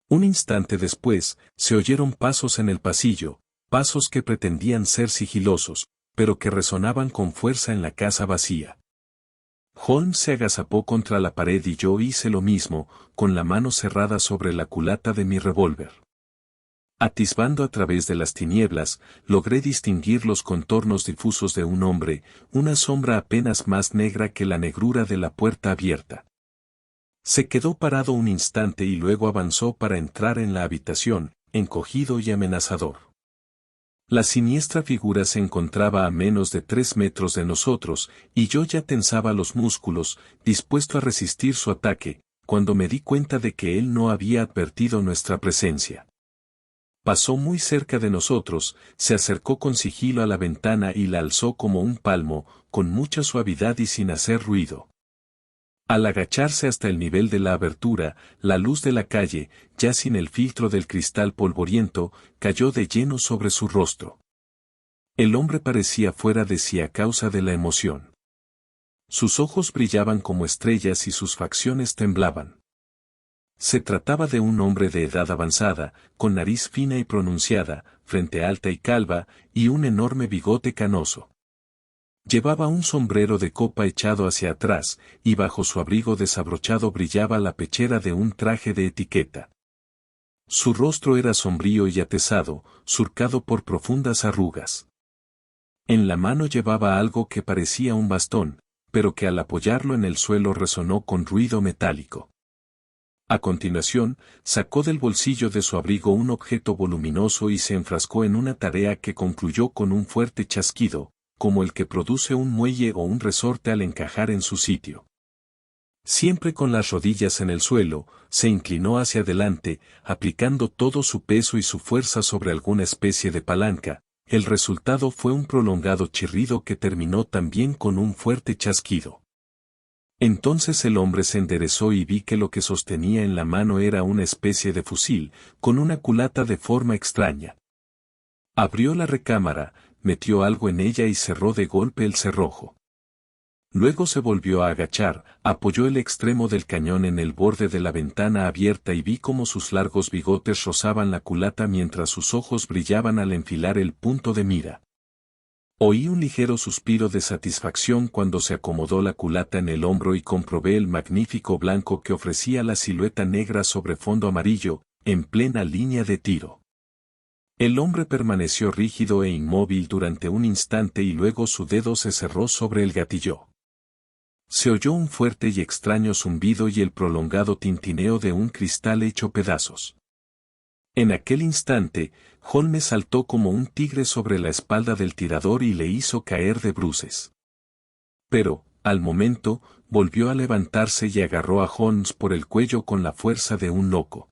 Un instante después, se oyeron pasos en el pasillo, pasos que pretendían ser sigilosos, pero que resonaban con fuerza en la casa vacía. Holmes se agazapó contra la pared y yo hice lo mismo, con la mano cerrada sobre la culata de mi revólver. Atisbando a través de las tinieblas, logré distinguir los contornos difusos de un hombre, una sombra apenas más negra que la negrura de la puerta abierta. Se quedó parado un instante y luego avanzó para entrar en la habitación, encogido y amenazador. La siniestra figura se encontraba a menos de 3 metros de nosotros, y yo ya tensaba los músculos, dispuesto a resistir su ataque, cuando me di cuenta de que él no había advertido nuestra presencia. Pasó muy cerca de nosotros, se acercó con sigilo a la ventana y la alzó como un palmo, con mucha suavidad y sin hacer ruido. Al agacharse hasta el nivel de la abertura, la luz de la calle, ya sin el filtro del cristal polvoriento, cayó de lleno sobre su rostro. El hombre parecía fuera de sí a causa de la emoción. Sus ojos brillaban como estrellas y sus facciones temblaban. Se trataba de un hombre de edad avanzada, con nariz fina y pronunciada, frente alta y calva, y un enorme bigote canoso. Llevaba un sombrero de copa echado hacia atrás, y bajo su abrigo desabrochado brillaba la pechera de un traje de etiqueta. Su rostro era sombrío y atezado, surcado por profundas arrugas. En la mano llevaba algo que parecía un bastón, pero que al apoyarlo en el suelo resonó con ruido metálico. A continuación, sacó del bolsillo de su abrigo un objeto voluminoso y se enfrascó en una tarea que concluyó con un fuerte chasquido, como el que produce un muelle o un resorte al encajar en su sitio. Siempre con las rodillas en el suelo, se inclinó hacia adelante, aplicando todo su peso y su fuerza sobre alguna especie de palanca. El resultado fue un prolongado chirrido que terminó también con un fuerte chasquido. Entonces el hombre se enderezó y vi que lo que sostenía en la mano era una especie de fusil, con una culata de forma extraña. Abrió la recámara, metió algo en ella y cerró de golpe el cerrojo. Luego se volvió a agachar, apoyó el extremo del cañón en el borde de la ventana abierta y vi cómo sus largos bigotes rozaban la culata mientras sus ojos brillaban al enfilar el punto de mira. Oí un ligero suspiro de satisfacción cuando se acomodó la culata en el hombro y comprobé el magnífico blanco que ofrecía la silueta negra sobre fondo amarillo, en plena línea de tiro. El hombre permaneció rígido e inmóvil durante un instante y luego su dedo se cerró sobre el gatillo. Se oyó un fuerte y extraño zumbido y el prolongado tintineo de un cristal hecho pedazos. En aquel instante, Holmes saltó como un tigre sobre la espalda del tirador y le hizo caer de bruces. Pero, al momento, volvió a levantarse y agarró a Holmes por el cuello con la fuerza de un loco.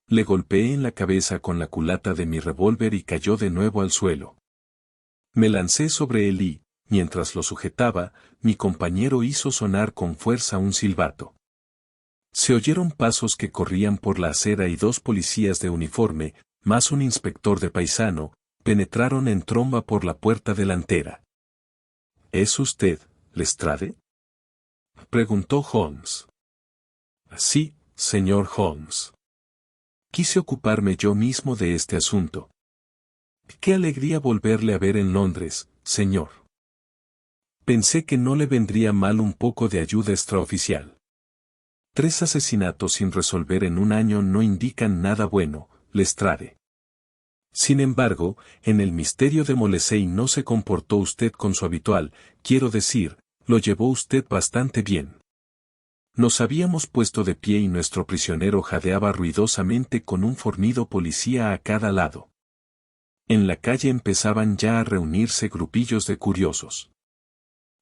Le golpeé en la cabeza con la culata de mi revólver y cayó de nuevo al suelo. Me lancé sobre él y, mientras lo sujetaba, mi compañero hizo sonar con fuerza un silbato. Se oyeron pasos que corrían por la acera y dos policías de uniforme, más un inspector de paisano, penetraron en tromba por la puerta delantera. ¿Es usted, Lestrade?, preguntó Holmes. Sí, señor Holmes. Quise ocuparme yo mismo de este asunto. Qué alegría volverle a ver en Londres, señor. Pensé que no le vendría mal un poco de ayuda extraoficial. 3 asesinatos sin resolver en un año no indican nada bueno, Lestrade. Sin embargo, en el misterio de Molesey no se comportó usted con su habitual, quiero decir, lo llevó usted bastante bien. Nos habíamos puesto de pie y nuestro prisionero jadeaba ruidosamente con un fornido policía a cada lado. En la calle empezaban ya a reunirse grupillos de curiosos.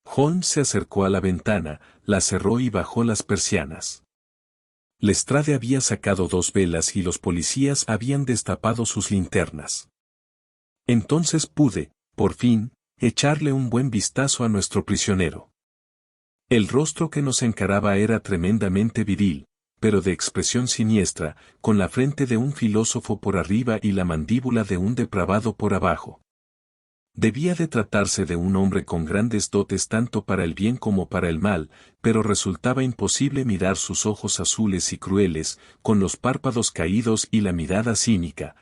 Holmes se acercó a la ventana, la cerró y bajó las persianas. Lestrade había sacado 2 velas y los policías habían destapado sus linternas. Entonces pude, por fin, echarle un buen vistazo a nuestro prisionero. El rostro que nos encaraba era tremendamente viril, pero de expresión siniestra, con la frente de un filósofo por arriba y la mandíbula de un depravado por abajo. Debía de tratarse de un hombre con grandes dotes tanto para el bien como para el mal, pero resultaba imposible mirar sus ojos azules y crueles, con los párpados caídos y la mirada cínica,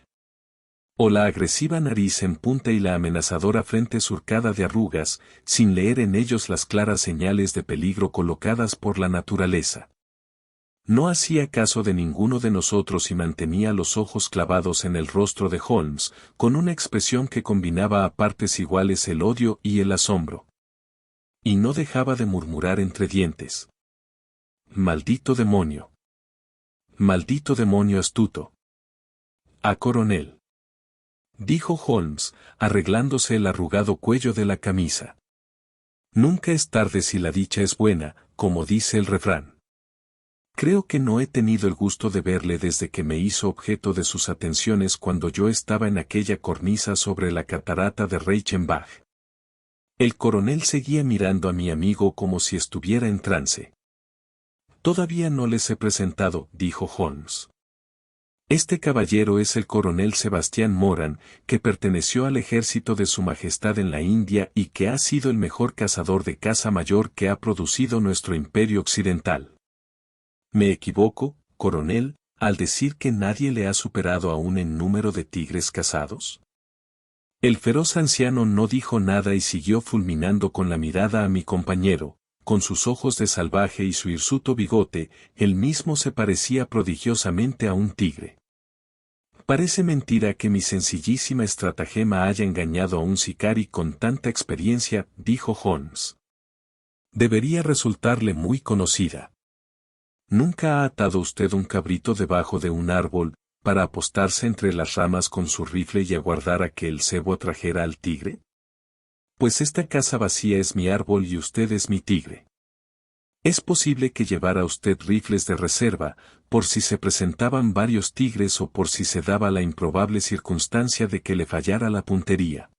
o la agresiva nariz en punta y la amenazadora frente surcada de arrugas, sin leer en ellos las claras señales de peligro colocadas por la naturaleza. No hacía caso de ninguno de nosotros y mantenía los ojos clavados en el rostro de Holmes, con una expresión que combinaba a partes iguales el odio y el asombro. Y no dejaba de murmurar entre dientes: «Maldito demonio. Maldito demonio astuto». «Ah, coronel», dijo Holmes, arreglándose el arrugado cuello de la camisa. «Nunca es tarde si la dicha es buena, como dice el refrán. Creo que no he tenido el gusto de verle desde que me hizo objeto de sus atenciones cuando yo estaba en aquella cornisa sobre la catarata de Reichenbach». El coronel seguía mirando a mi amigo como si estuviera en trance. «Todavía no les he presentado», dijo Holmes. «Este caballero es el coronel Sebastián Moran, que perteneció al ejército de Su Majestad en la India y que ha sido el mejor cazador de caza mayor que ha producido nuestro imperio occidental». ¿Me equivoco, coronel, al decir que nadie le ha superado aún en número de tigres cazados? El feroz anciano no dijo nada y siguió fulminando con la mirada a mi compañero. Con sus ojos de salvaje y su hirsuto bigote, él mismo se parecía prodigiosamente a un tigre. «Parece mentira que mi sencillísima estratagema haya engañado a un sicari con tanta experiencia», dijo Holmes. «Debería resultarle muy conocida. ¿Nunca ha atado usted un cabrito debajo de un árbol, para apostarse entre las ramas con su rifle y aguardar a que el cebo atrajera al tigre? Pues esta casa vacía es mi árbol y usted es mi tigre. Es posible que llevara usted rifles de reserva, por si se presentaban varios tigres o por si se daba la improbable circunstancia de que le fallara la puntería».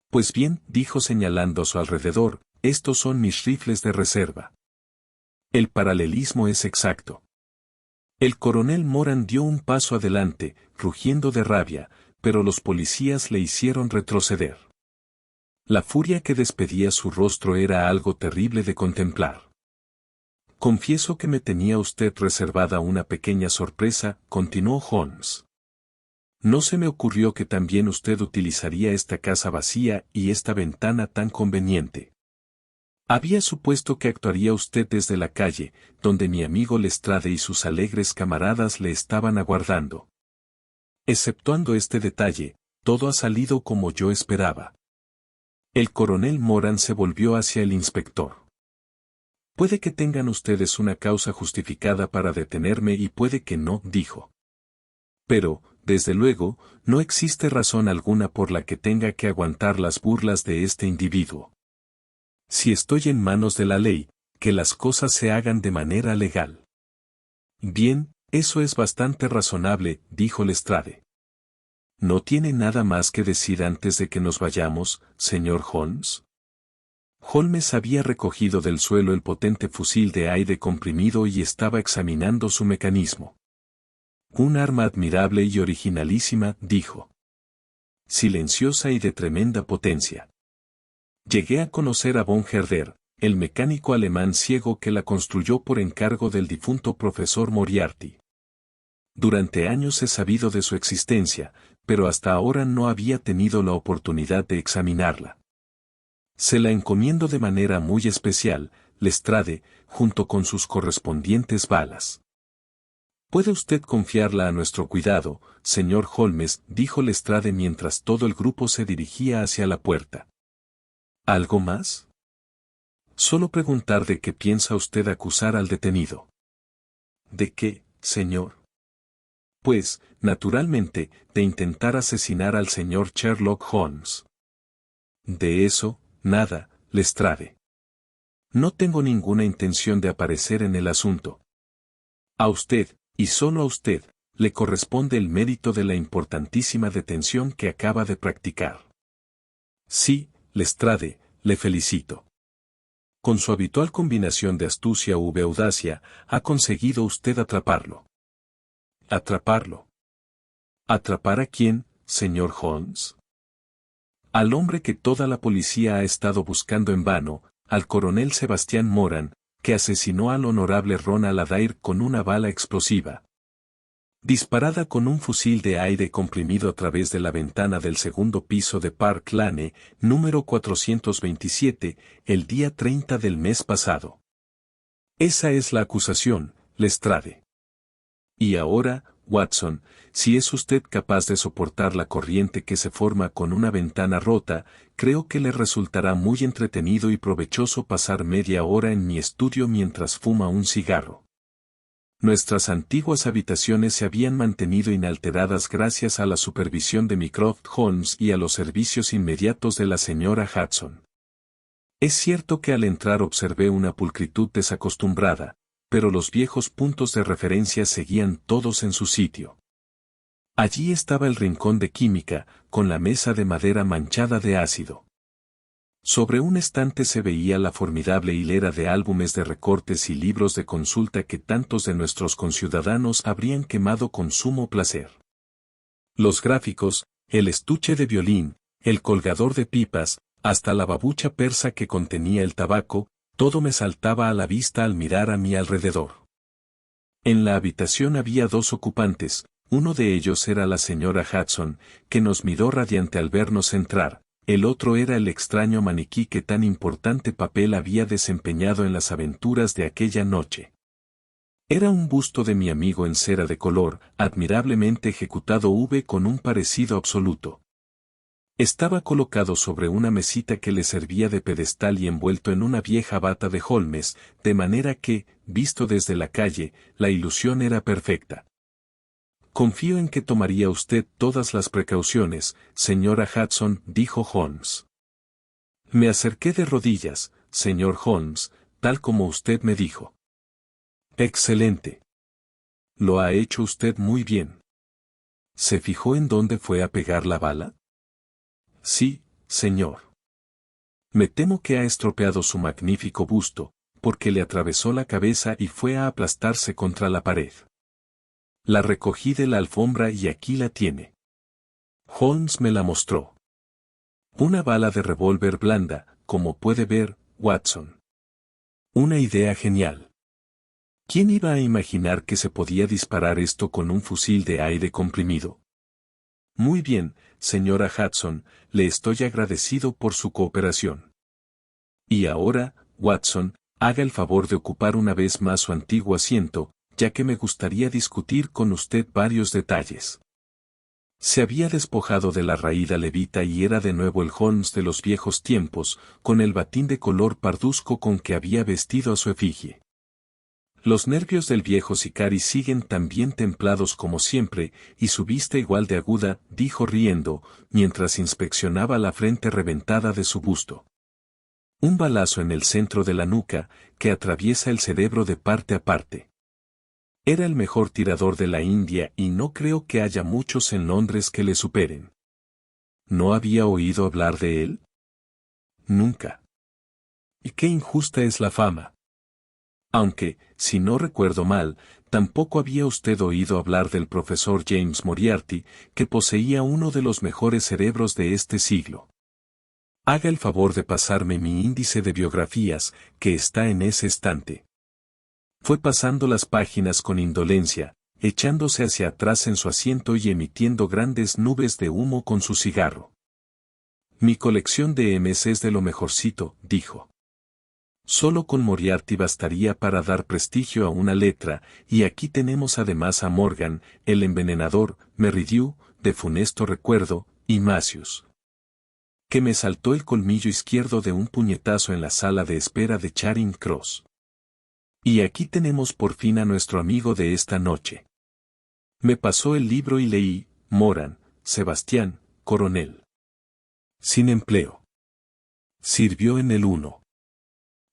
«Pues bien», dijo señalando a su alrededor, «estos son mis rifles de reserva». El paralelismo es exacto. El coronel Moran dio un paso adelante, rugiendo de rabia, pero los policías le hicieron retroceder. La furia que despedía su rostro era algo terrible de contemplar. «Confieso que me tenía usted reservada una pequeña sorpresa», continuó Holmes. «No se me ocurrió que también usted utilizaría esta casa vacía y esta ventana tan conveniente. Había supuesto que actuaría usted desde la calle, donde mi amigo Lestrade y sus alegres camaradas le estaban aguardando. Exceptuando este detalle, todo ha salido como yo esperaba». El coronel Moran se volvió hacia el inspector. Puede que tengan ustedes una causa justificada para detenerme y puede que no, dijo. Pero, desde luego, no existe razón alguna por la que tenga que aguantar las burlas de este individuo. Si estoy en manos de la ley, que las cosas se hagan de manera legal. Bien, eso es bastante razonable, dijo Lestrade. ¿No tiene nada más que decir antes de que nos vayamos, señor Holmes? Holmes había recogido del suelo el potente fusil de aire comprimido y estaba examinando su mecanismo. Un arma admirable y originalísima, dijo. Silenciosa y de tremenda potencia. Llegué a conocer a von Herder, el mecánico alemán ciego que la construyó por encargo del difunto profesor Moriarty. Durante años he sabido de su existencia, pero hasta ahora no había tenido la oportunidad de examinarla. Se la encomiendo de manera muy especial, Lestrade, junto con sus correspondientes balas. ¿Puede usted confiarla a nuestro cuidado, señor Holmes?, dijo Lestrade mientras todo el grupo se dirigía hacia la puerta. ¿Algo más? Solo preguntar de qué piensa usted acusar al detenido. ¿De qué, señor? Pues, naturalmente, de intentar asesinar al señor Sherlock Holmes. De eso, nada, Lestrade. No tengo ninguna intención de aparecer en el asunto. A usted, y solo a usted, le corresponde el mérito de la importantísima detención que acaba de practicar. Sí, Lestrade, le felicito. Con su habitual combinación de astucia u audacia, ha conseguido usted atraparlo. ¿Atraparlo? ¿Atrapar a quién, señor Holmes? Al hombre que toda la policía ha estado buscando en vano, al coronel Sebastián Moran, que asesinó al honorable Ronald Adair con una bala explosiva. Disparada con un fusil de aire comprimido a través de la ventana del segundo piso de Park Lane, número 427, el día 30 del mes pasado. Esa es la acusación, Lestrade. Y ahora, Watson, si es usted capaz de soportar la corriente que se forma con una ventana rota, creo que le resultará muy entretenido y provechoso pasar media hora en mi estudio mientras fuma un cigarro. Nuestras antiguas habitaciones se habían mantenido inalteradas gracias a la supervisión de Mycroft Holmes y a los servicios inmediatos de la señora Hudson. Es cierto que al entrar observé una pulcritud desacostumbrada, pero los viejos puntos de referencia seguían todos en su sitio. Allí estaba el rincón de química, con la mesa de madera manchada de ácido. Sobre un estante se veía la formidable hilera de álbumes de recortes y libros de consulta que tantos de nuestros conciudadanos habrían quemado con sumo placer. Los gráficos, el estuche de violín, el colgador de pipas, hasta la babucha persa que contenía el tabaco, todo me saltaba a la vista al mirar a mi alrededor. En la habitación había dos ocupantes, uno de ellos era la señora Hudson, que nos miró radiante al vernos entrar, el otro era el extraño maniquí que tan importante papel había desempeñado en las aventuras de aquella noche. Era un busto de mi amigo en cera de color, admirablemente ejecutado con un parecido absoluto. Estaba colocado sobre una mesita que le servía de pedestal y envuelto en una vieja bata de Holmes, de manera que, visto desde la calle, la ilusión era perfecta. Confío en que tomaría usted todas las precauciones, señora Hudson, dijo Holmes. Me acerqué de rodillas, señor Holmes, tal como usted me dijo. Excelente. Lo ha hecho usted muy bien. ¿Se fijó en dónde fue a pegar la bala? Sí, señor. Me temo que ha estropeado su magnífico busto, porque le atravesó la cabeza y fue a aplastarse contra la pared. La recogí de la alfombra y aquí la tiene. Holmes me la mostró. Una bala de revólver blanda, como puede ver, Watson. Una idea genial. ¿Quién iba a imaginar que se podía disparar esto con un fusil de aire comprimido? Muy bien, señora Hudson, le estoy agradecido por su cooperación. Y ahora, Watson, haga el favor de ocupar una vez más su antiguo asiento, ya que me gustaría discutir con usted varios detalles. Se había despojado de la raída levita y era de nuevo el Holmes de los viejos tiempos, con el batín de color parduzco con que había vestido a su efigie. Los nervios del viejo sicari siguen tan bien templados como siempre, y su vista igual de aguda, dijo riendo, mientras inspeccionaba la frente reventada de su busto. Un balazo en el centro de la nuca, que atraviesa el cerebro de parte a parte. Era el mejor tirador de la India y no creo que haya muchos en Londres que le superen. ¿No había oído hablar de él? Nunca. ¿Y qué injusta es la fama? Aunque, si no recuerdo mal, tampoco había usted oído hablar del profesor James Moriarty, que poseía uno de los mejores cerebros de este siglo. Haga el favor de pasarme mi índice de biografías, que está en ese estante. Fue pasando las páginas con indolencia, echándose hacia atrás en su asiento y emitiendo grandes nubes de humo con su cigarro. Mi colección de M's es de lo mejorcito, dijo. Solo con Moriarty bastaría para dar prestigio a una letra, y aquí tenemos además a Morgan, el envenenador, Merridew, de funesto recuerdo, y Matthews, que me saltó el colmillo izquierdo de un puñetazo en la sala de espera de Charing Cross. Y aquí tenemos por fin a nuestro amigo de esta noche. Me pasó el libro y leí, Moran, Sebastián, coronel. Sin empleo. Sirvió en el 1.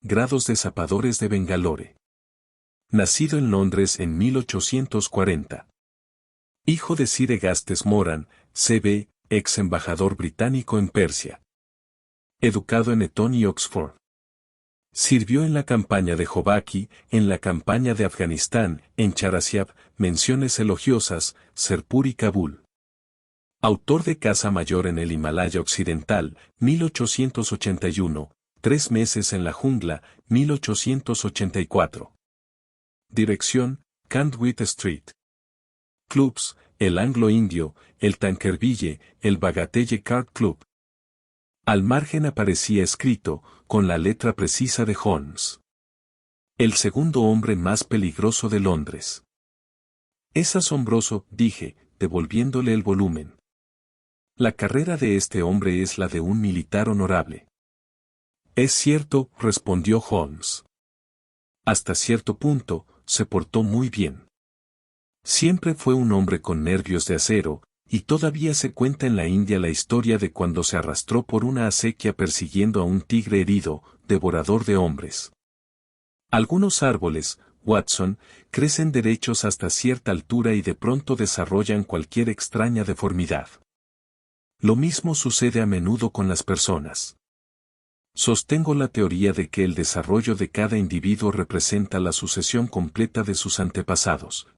Grados de zapadores de Bengalore. Nacido en Londres en 1840. Hijo de Sir Agastes Moran, C.B., ex embajador británico en Persia. Educado en Eton y Oxford. Sirvió en la campaña de Jobaki, en la campaña de Afganistán, en Charasiab, menciones elogiosas, Serpur y Kabul. Autor de Casa Mayor en el Himalaya Occidental, 1881, 3 meses en la jungla, 1884. Dirección, Candwith Street. Clubs, el Anglo-Indio, el Tankerville, el Bagatelle Card Club. Al margen aparecía escrito, con la letra precisa de Holmes. El segundo hombre más peligroso de Londres. Es asombroso, dije, devolviéndole el volumen. La carrera de este hombre es la de un militar honorable. Es cierto, respondió Holmes. Hasta cierto punto, se portó muy bien. Siempre fue un hombre con nervios de acero, y todavía se cuenta en la India la historia de cuando se arrastró por una acequia persiguiendo a un tigre herido, devorador de hombres. Algunos árboles, Watson, crecen derechos hasta cierta altura y de pronto desarrollan cualquier extraña deformidad. Lo mismo sucede a menudo con las personas. Sostengo la teoría de que el desarrollo de cada individuo representa la sucesión completa de sus antepasados.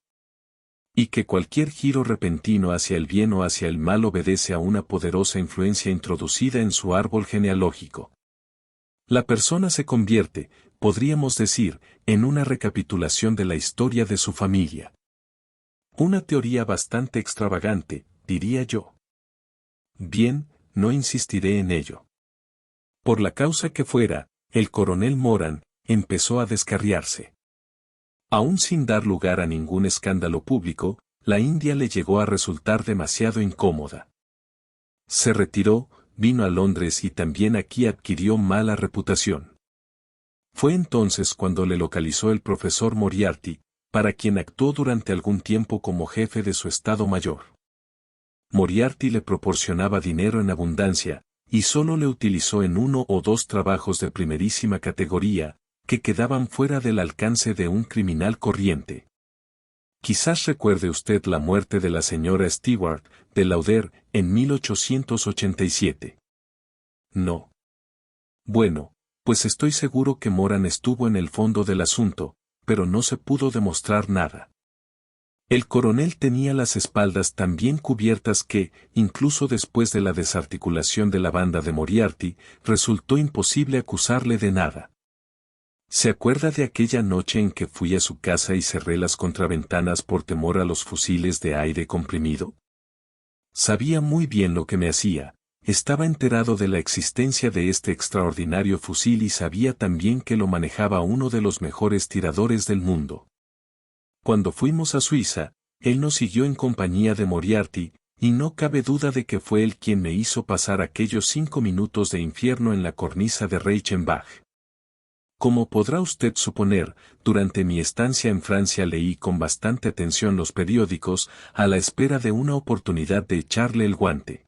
Y que cualquier giro repentino hacia el bien o hacia el mal obedece a una poderosa influencia introducida en su árbol genealógico. La persona se convierte, podríamos decir, en una recapitulación de la historia de su familia. Una teoría bastante extravagante, diría yo. Bien, no insistiré en ello. Por la causa que fuera, el coronel Moran empezó a descarriarse. Aún sin dar lugar a ningún escándalo público, la India le llegó a resultar demasiado incómoda. Se retiró, vino a Londres y también aquí adquirió mala reputación. Fue entonces cuando le localizó el profesor Moriarty, para quien actuó durante algún tiempo como jefe de su Estado Mayor. Moriarty le proporcionaba dinero en abundancia, y solo le utilizó en 1 o 2 trabajos de primerísima categoría, que quedaban fuera del alcance de un criminal corriente. Quizás recuerde usted la muerte de la señora Stewart, de Lauder, en 1887. No. Bueno, pues estoy seguro que Moran estuvo en el fondo del asunto, pero no se pudo demostrar nada. El coronel tenía las espaldas tan bien cubiertas que, incluso después de la desarticulación de la banda de Moriarty, resultó imposible acusarle de nada. ¿Se acuerda de aquella noche en que fui a su casa y cerré las contraventanas por temor a los fusiles de aire comprimido? Sabía muy bien lo que me hacía, estaba enterado de la existencia de este extraordinario fusil y sabía también que lo manejaba uno de los mejores tiradores del mundo. Cuando fuimos a Suiza, él nos siguió en compañía de Moriarty, y no cabe duda de que fue él quien me hizo pasar aquellos 5 minutos de infierno en la cornisa de Reichenbach. Como podrá usted suponer, durante mi estancia en Francia leí con bastante atención los periódicos, a la espera de una oportunidad de echarle el guante.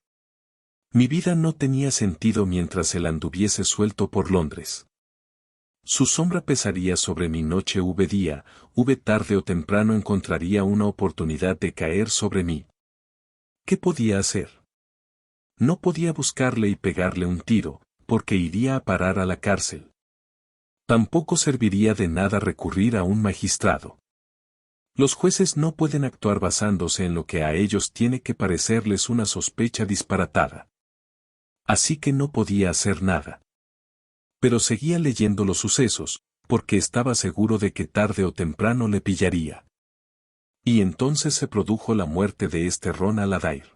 Mi vida no tenía sentido mientras él anduviese suelto por Londres. Su sombra pesaría sobre mi noche día, tarde o temprano encontraría una oportunidad de caer sobre mí. ¿Qué podía hacer? No podía buscarle y pegarle un tiro, porque iría a parar a la cárcel. Tampoco serviría de nada recurrir a un magistrado. Los jueces no pueden actuar basándose en lo que a ellos tiene que parecerles una sospecha disparatada. Así que no podía hacer nada. Pero seguía leyendo los sucesos, porque estaba seguro de que tarde o temprano le pillaría. Y entonces se produjo la muerte de este Ronald Adair.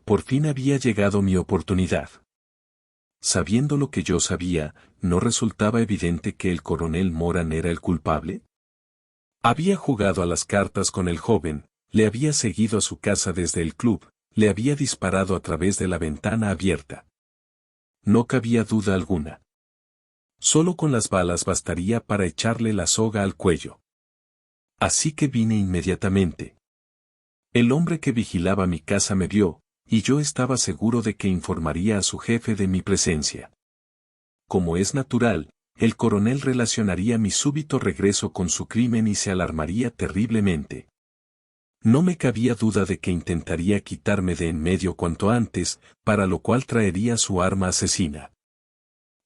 Por fin había llegado mi oportunidad. Sabiendo lo que yo sabía, ¿no resultaba evidente que el coronel Moran era el culpable? Había jugado a las cartas con el joven, le había seguido a su casa desde el club, le había disparado a través de la ventana abierta. No cabía duda alguna. Solo con las balas bastaría para echarle la soga al cuello. Así que vine inmediatamente. El hombre que vigilaba mi casa me vio, y yo estaba seguro de que informaría a su jefe de mi presencia. Como es natural, el coronel relacionaría mi súbito regreso con su crimen y se alarmaría terriblemente. No me cabía duda de que intentaría quitarme de en medio cuanto antes, para lo cual traería su arma asesina.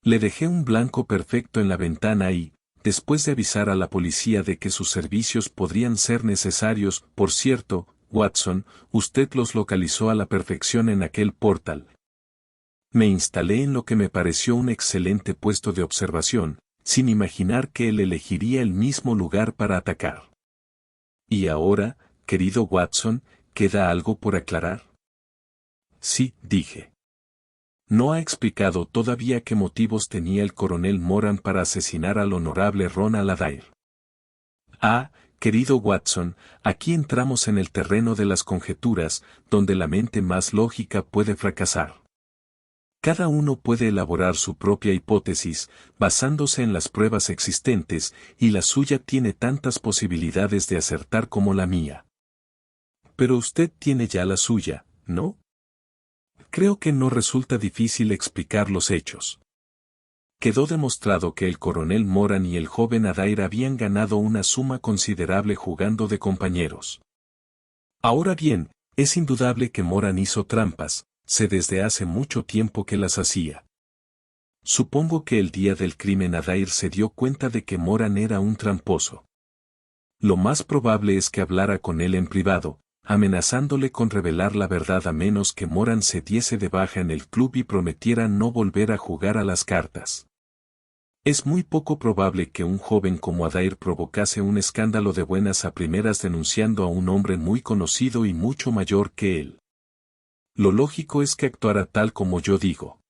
Le dejé un blanco perfecto en la ventana y, después de avisar a la policía de que sus servicios podrían ser necesarios, por cierto, Watson, usted los localizó a la perfección en aquel portal. Me instalé en lo que me pareció un excelente puesto de observación, sin imaginar que él elegiría el mismo lugar para atacar. Y ahora, querido Watson, ¿queda algo por aclarar? Sí, dije. No ha explicado todavía qué motivos tenía el coronel Moran para asesinar al honorable Ronald Adair. Ah, querido Watson, aquí entramos en el terreno de las conjeturas, donde la mente más lógica puede fracasar. Cada uno puede elaborar su propia hipótesis, basándose en las pruebas existentes, y la suya tiene tantas posibilidades de acertar como la mía. Pero usted tiene ya la suya, ¿no? Creo que no resulta difícil explicar los hechos. Quedó demostrado que el coronel Moran y el joven Adair habían ganado una suma considerable jugando de compañeros. Ahora bien, es indudable que Moran hizo trampas, sé desde hace mucho tiempo que las hacía. Supongo que el día del crimen Adair se dio cuenta de que Moran era un tramposo. Lo más probable es que hablara con él en privado, amenazándole con revelar la verdad a menos que Moran se diese de baja en el club y prometiera no volver a jugar a las cartas. Es muy poco probable que un joven como Adair provocase un escándalo de buenas a primeras denunciando a un hombre muy conocido y mucho mayor que él. Lo lógico es que actuara tal como yo digo.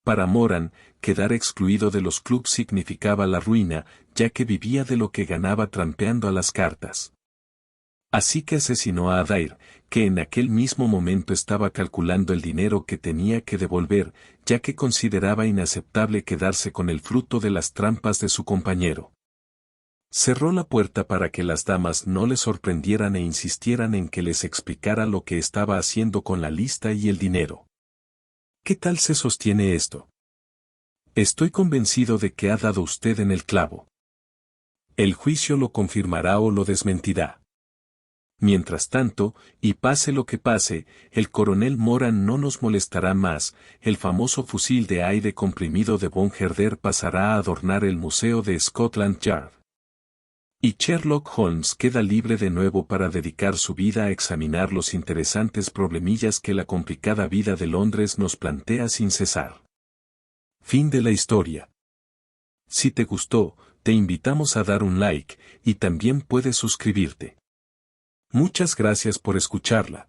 Para Moran, quedar excluido de los clubs significaba la ruina, ya que vivía de lo que ganaba trampeando a las cartas. Así que asesinó a Adair, que en aquel mismo momento estaba calculando el dinero que tenía que devolver, ya que consideraba inaceptable quedarse con el fruto de las trampas de su compañero. Cerró la puerta para que las damas no le sorprendieran e insistieran en que les explicara lo que estaba haciendo con la lista y el dinero. ¿Qué tal se sostiene esto? Estoy convencido de que ha dado usted en el clavo. El juicio lo confirmará o lo desmentirá. Mientras tanto, y pase lo que pase, el coronel Moran no nos molestará más, el famoso fusil de aire comprimido de von Herder pasará a adornar el museo de Scotland Yard. Y Sherlock Holmes queda libre de nuevo para dedicar su vida a examinar los interesantes problemillas que la complicada vida de Londres nos plantea sin cesar. Fin de la historia. Si te gustó, te invitamos a dar un like, y también puedes suscribirte. Muchas gracias por escucharla.